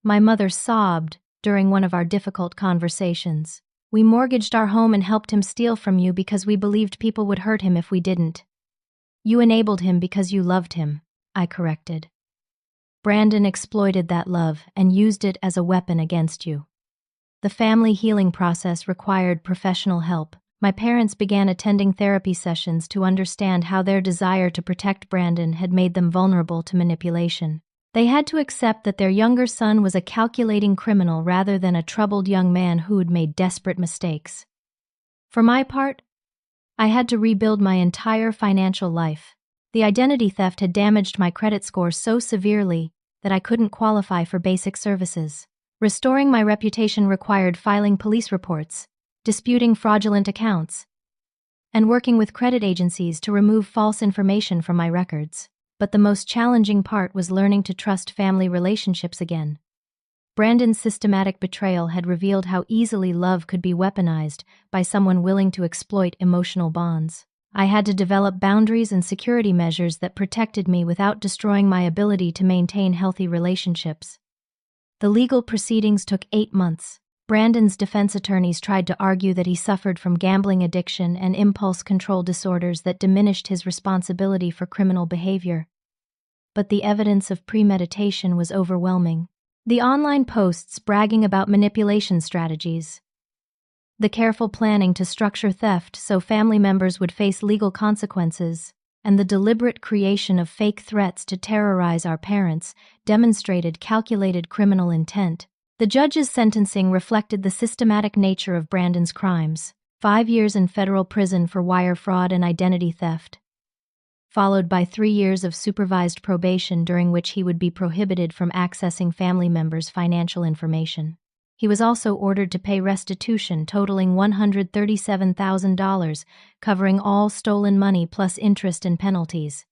My mother sobbed during one of our difficult conversations. "We mortgaged our home and helped him steal from you because we believed people would hurt him if we didn't. You enabled him because you loved him," I corrected. "Brandon exploited that love and used it as a weapon against you." The family healing process required professional help. My parents began attending therapy sessions to understand how their desire to protect Brandon had made them vulnerable to manipulation. They had to accept that their younger son was a calculating criminal rather than a troubled young man who'd made desperate mistakes. For my part, I had to rebuild my entire financial life. The identity theft had damaged my credit score so severely that I couldn't qualify for basic services. Restoring my reputation required filing police reports, disputing fraudulent accounts, and working with credit agencies to remove false information from my records. But the most challenging part was learning to trust family relationships again. Brandon's systematic betrayal had revealed how easily love could be weaponized by someone willing to exploit emotional bonds. I had to develop boundaries and security measures that protected me without destroying my ability to maintain healthy relationships. The legal proceedings took 8 months. Brandon's defense attorneys tried to argue that he suffered from gambling addiction and impulse control disorders that diminished his responsibility for criminal behavior. But the evidence of premeditation was overwhelming. The online posts bragging about manipulation strategies, the careful planning to structure theft so family members would face legal consequences, and the deliberate creation of fake threats to terrorize our parents demonstrated calculated criminal intent. The judge's sentencing reflected the systematic nature of Brandon's crimes: 5 years in federal prison for wire fraud and identity theft, followed by 3 years of supervised probation during which he would be prohibited from accessing family members' financial information. He was also ordered to pay restitution totaling $137,000, covering all stolen money plus interest and penalties.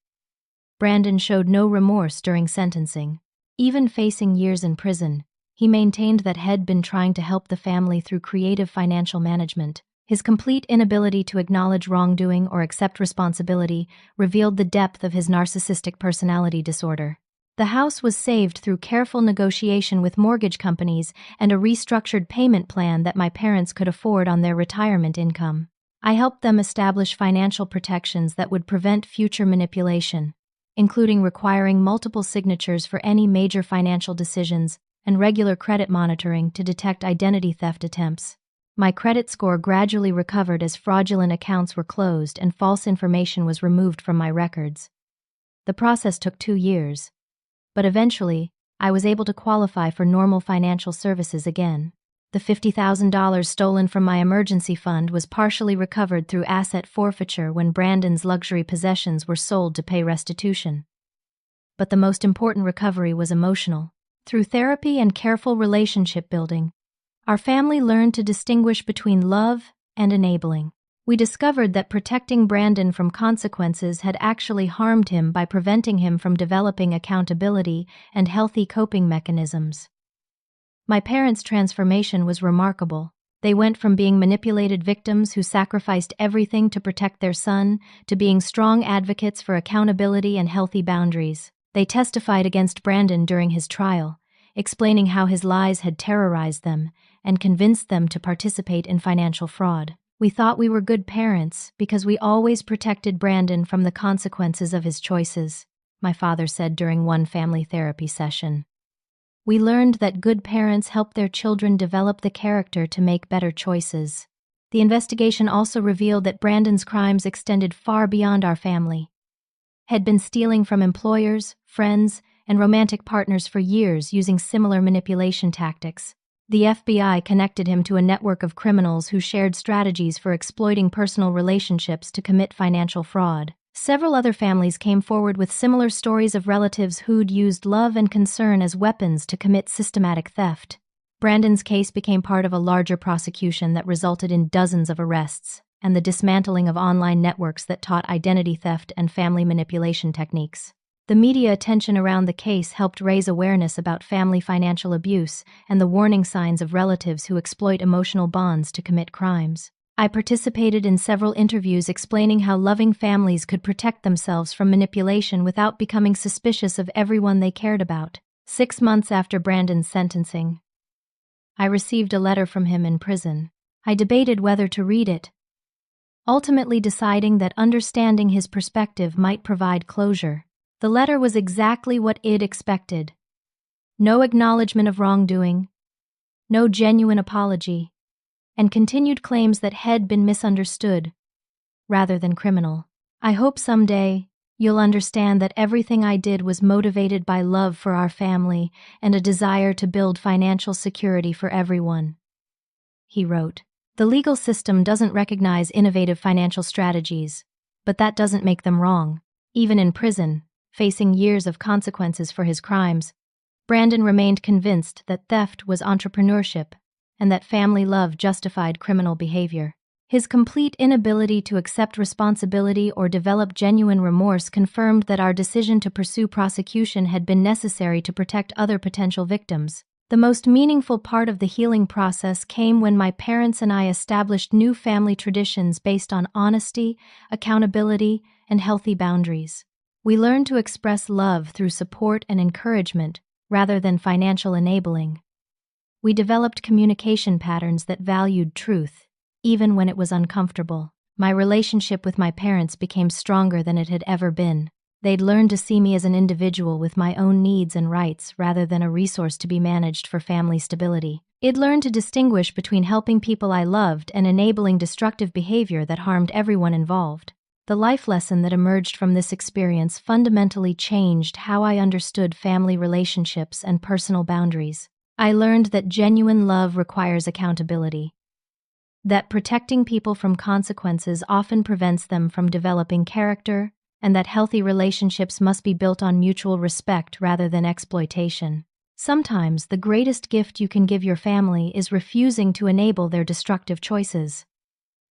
Brandon showed no remorse during sentencing. Even facing years in prison, He maintained that he'd been trying to help the family through creative financial management. His complete inability to acknowledge wrongdoing or accept responsibility revealed the depth of his narcissistic personality disorder. The house was saved through careful negotiation with mortgage companies and a restructured payment plan that my parents could afford on their retirement income. I helped them establish financial protections that would prevent future manipulation, including requiring multiple signatures for any major financial decisions and regular credit monitoring to detect identity theft attempts. My credit score gradually recovered as fraudulent accounts were closed and false information was removed from my records. The process took 2 years, but eventually, I was able to qualify for normal financial services again. The $50,000 stolen from my emergency fund was partially recovered through asset forfeiture when Brandon's luxury possessions were sold to pay restitution. But the most important recovery was emotional. Through therapy and careful relationship building, our family learned to distinguish between love and enabling. We discovered that protecting Brandon from consequences had actually harmed him by preventing him from developing accountability and healthy coping mechanisms. My parents' transformation was remarkable. They went from being manipulated victims who sacrificed everything to protect their son to being strong advocates for accountability and healthy boundaries. They testified against Brandon during his trial, explaining how his lies had terrorized them and convinced them to participate in financial fraud. We thought we were good parents because we always protected Brandon from the consequences of his choices, my father said during one family therapy session. We learned that good parents help their children develop the character to make better choices. The investigation also revealed that Brandon's crimes extended far beyond our family. Had been stealing from employers, friends, and romantic partners for years using similar manipulation tactics. The FBI connected him to a network of criminals who shared strategies for exploiting personal relationships to commit financial fraud. Several other families came forward with similar stories of relatives who'd used love and concern as weapons to commit systematic theft. Brandon's case became part of a larger prosecution that resulted in dozens of arrests and the dismantling of online networks that taught identity theft and family manipulation techniques. The media attention around the case helped raise awareness about family financial abuse and the warning signs of relatives who exploit emotional bonds to commit crimes. I participated in several interviews explaining how loving families could protect themselves from manipulation without becoming suspicious of everyone they cared about. 6 months after Brandon's sentencing, I received a letter from him in prison. I debated whether to read it, ultimately deciding that understanding his perspective might provide closure. The letter was exactly what I'd expected. No acknowledgement of wrongdoing, no genuine apology, and continued claims that had been misunderstood, rather than criminal. I hope someday you'll understand that everything I did was motivated by love for our family and a desire to build financial security for everyone, he wrote. The legal system doesn't recognize innovative financial strategies, but that doesn't make them wrong. Even in prison, facing years of consequences for his crimes, Brandon remained convinced that theft was entrepreneurship and that family love justified criminal behavior. His complete inability to accept responsibility or develop genuine remorse confirmed that our decision to pursue prosecution had been necessary to protect other potential victims. The most meaningful part of the healing process came when my parents and I established new family traditions based on honesty, accountability, and healthy boundaries. We learned to express love through support and encouragement rather than financial enabling. We developed communication patterns that valued truth, even when it was uncomfortable. My relationship with my parents became stronger than it had ever been. They'd learned to see me as an individual with my own needs and rights rather than a resource to be managed for family stability. I'd learned to distinguish between helping people I loved and enabling destructive behavior that harmed everyone involved. The life lesson that emerged from this experience fundamentally changed how I understood family relationships and personal boundaries. I learned that genuine love requires accountability, that protecting people from consequences often prevents them from developing character, and that healthy relationships must be built on mutual respect rather than exploitation. Sometimes the greatest gift you can give your family is refusing to enable their destructive choices.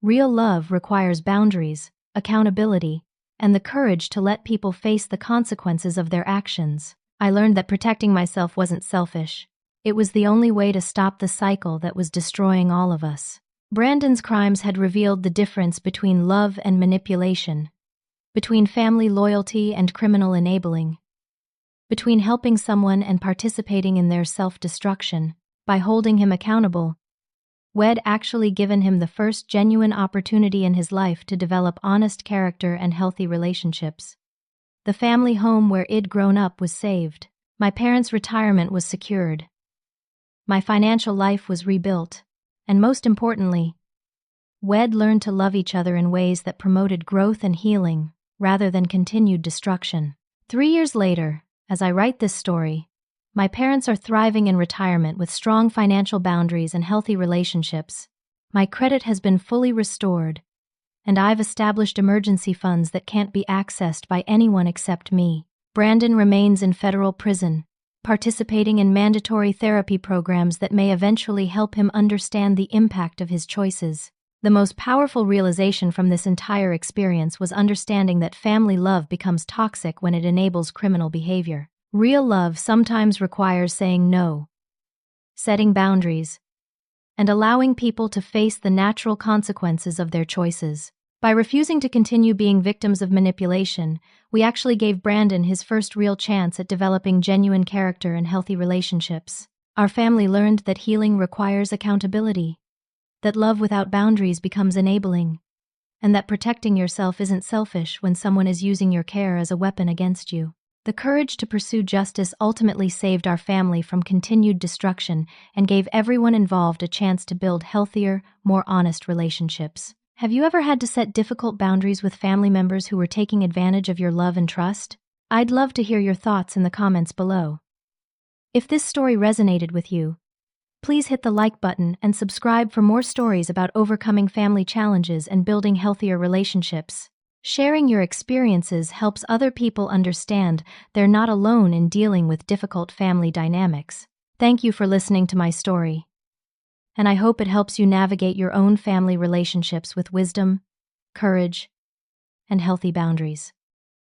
Real love requires boundaries, accountability, and the courage to let people face the consequences of their actions. I learned that protecting myself wasn't selfish. It was the only way to stop the cycle that was destroying all of us. Brandon's crimes had revealed the difference between love and manipulation, between family loyalty and criminal enabling, between helping someone and participating in their self-destruction. By holding him accountable, Wed actually given him the first genuine opportunity in his life to develop honest character and healthy relationships. The family home where I'd grown up was saved. My parents' retirement was secured. My financial life was rebuilt. And most importantly, Wed learned to love each other in ways that promoted growth and healing, rather than continued destruction. 3 years later, as I write this story, my parents are thriving in retirement with strong financial boundaries and healthy relationships. My credit has been fully restored, and I've established emergency funds that can't be accessed by anyone except me. Brandon remains in federal prison, participating in mandatory therapy programs that may eventually help him understand the impact of his choices. The most powerful realization from this entire experience was understanding that family love becomes toxic when it enables criminal behavior. Real love sometimes requires saying no, setting boundaries, and allowing people to face the natural consequences of their choices. By refusing to continue being victims of manipulation, we actually gave Brandon his first real chance at developing genuine character and healthy relationships. Our family learned that healing requires accountability, that love without boundaries becomes enabling, and that protecting yourself isn't selfish when someone is using your care as a weapon against you. The courage to pursue justice ultimately saved our family from continued destruction and gave everyone involved a chance to build healthier, more honest relationships. Have you ever had to set difficult boundaries with family members who were taking advantage of your love and trust? I'd love to hear your thoughts in the comments below. If this story resonated with you, please hit the like button and subscribe for more stories about overcoming family challenges and building healthier relationships. Sharing your experiences helps other people understand they're not alone in dealing with difficult family dynamics. Thank you for listening to my story, and I hope it helps you navigate your own family relationships with wisdom, courage, and healthy boundaries.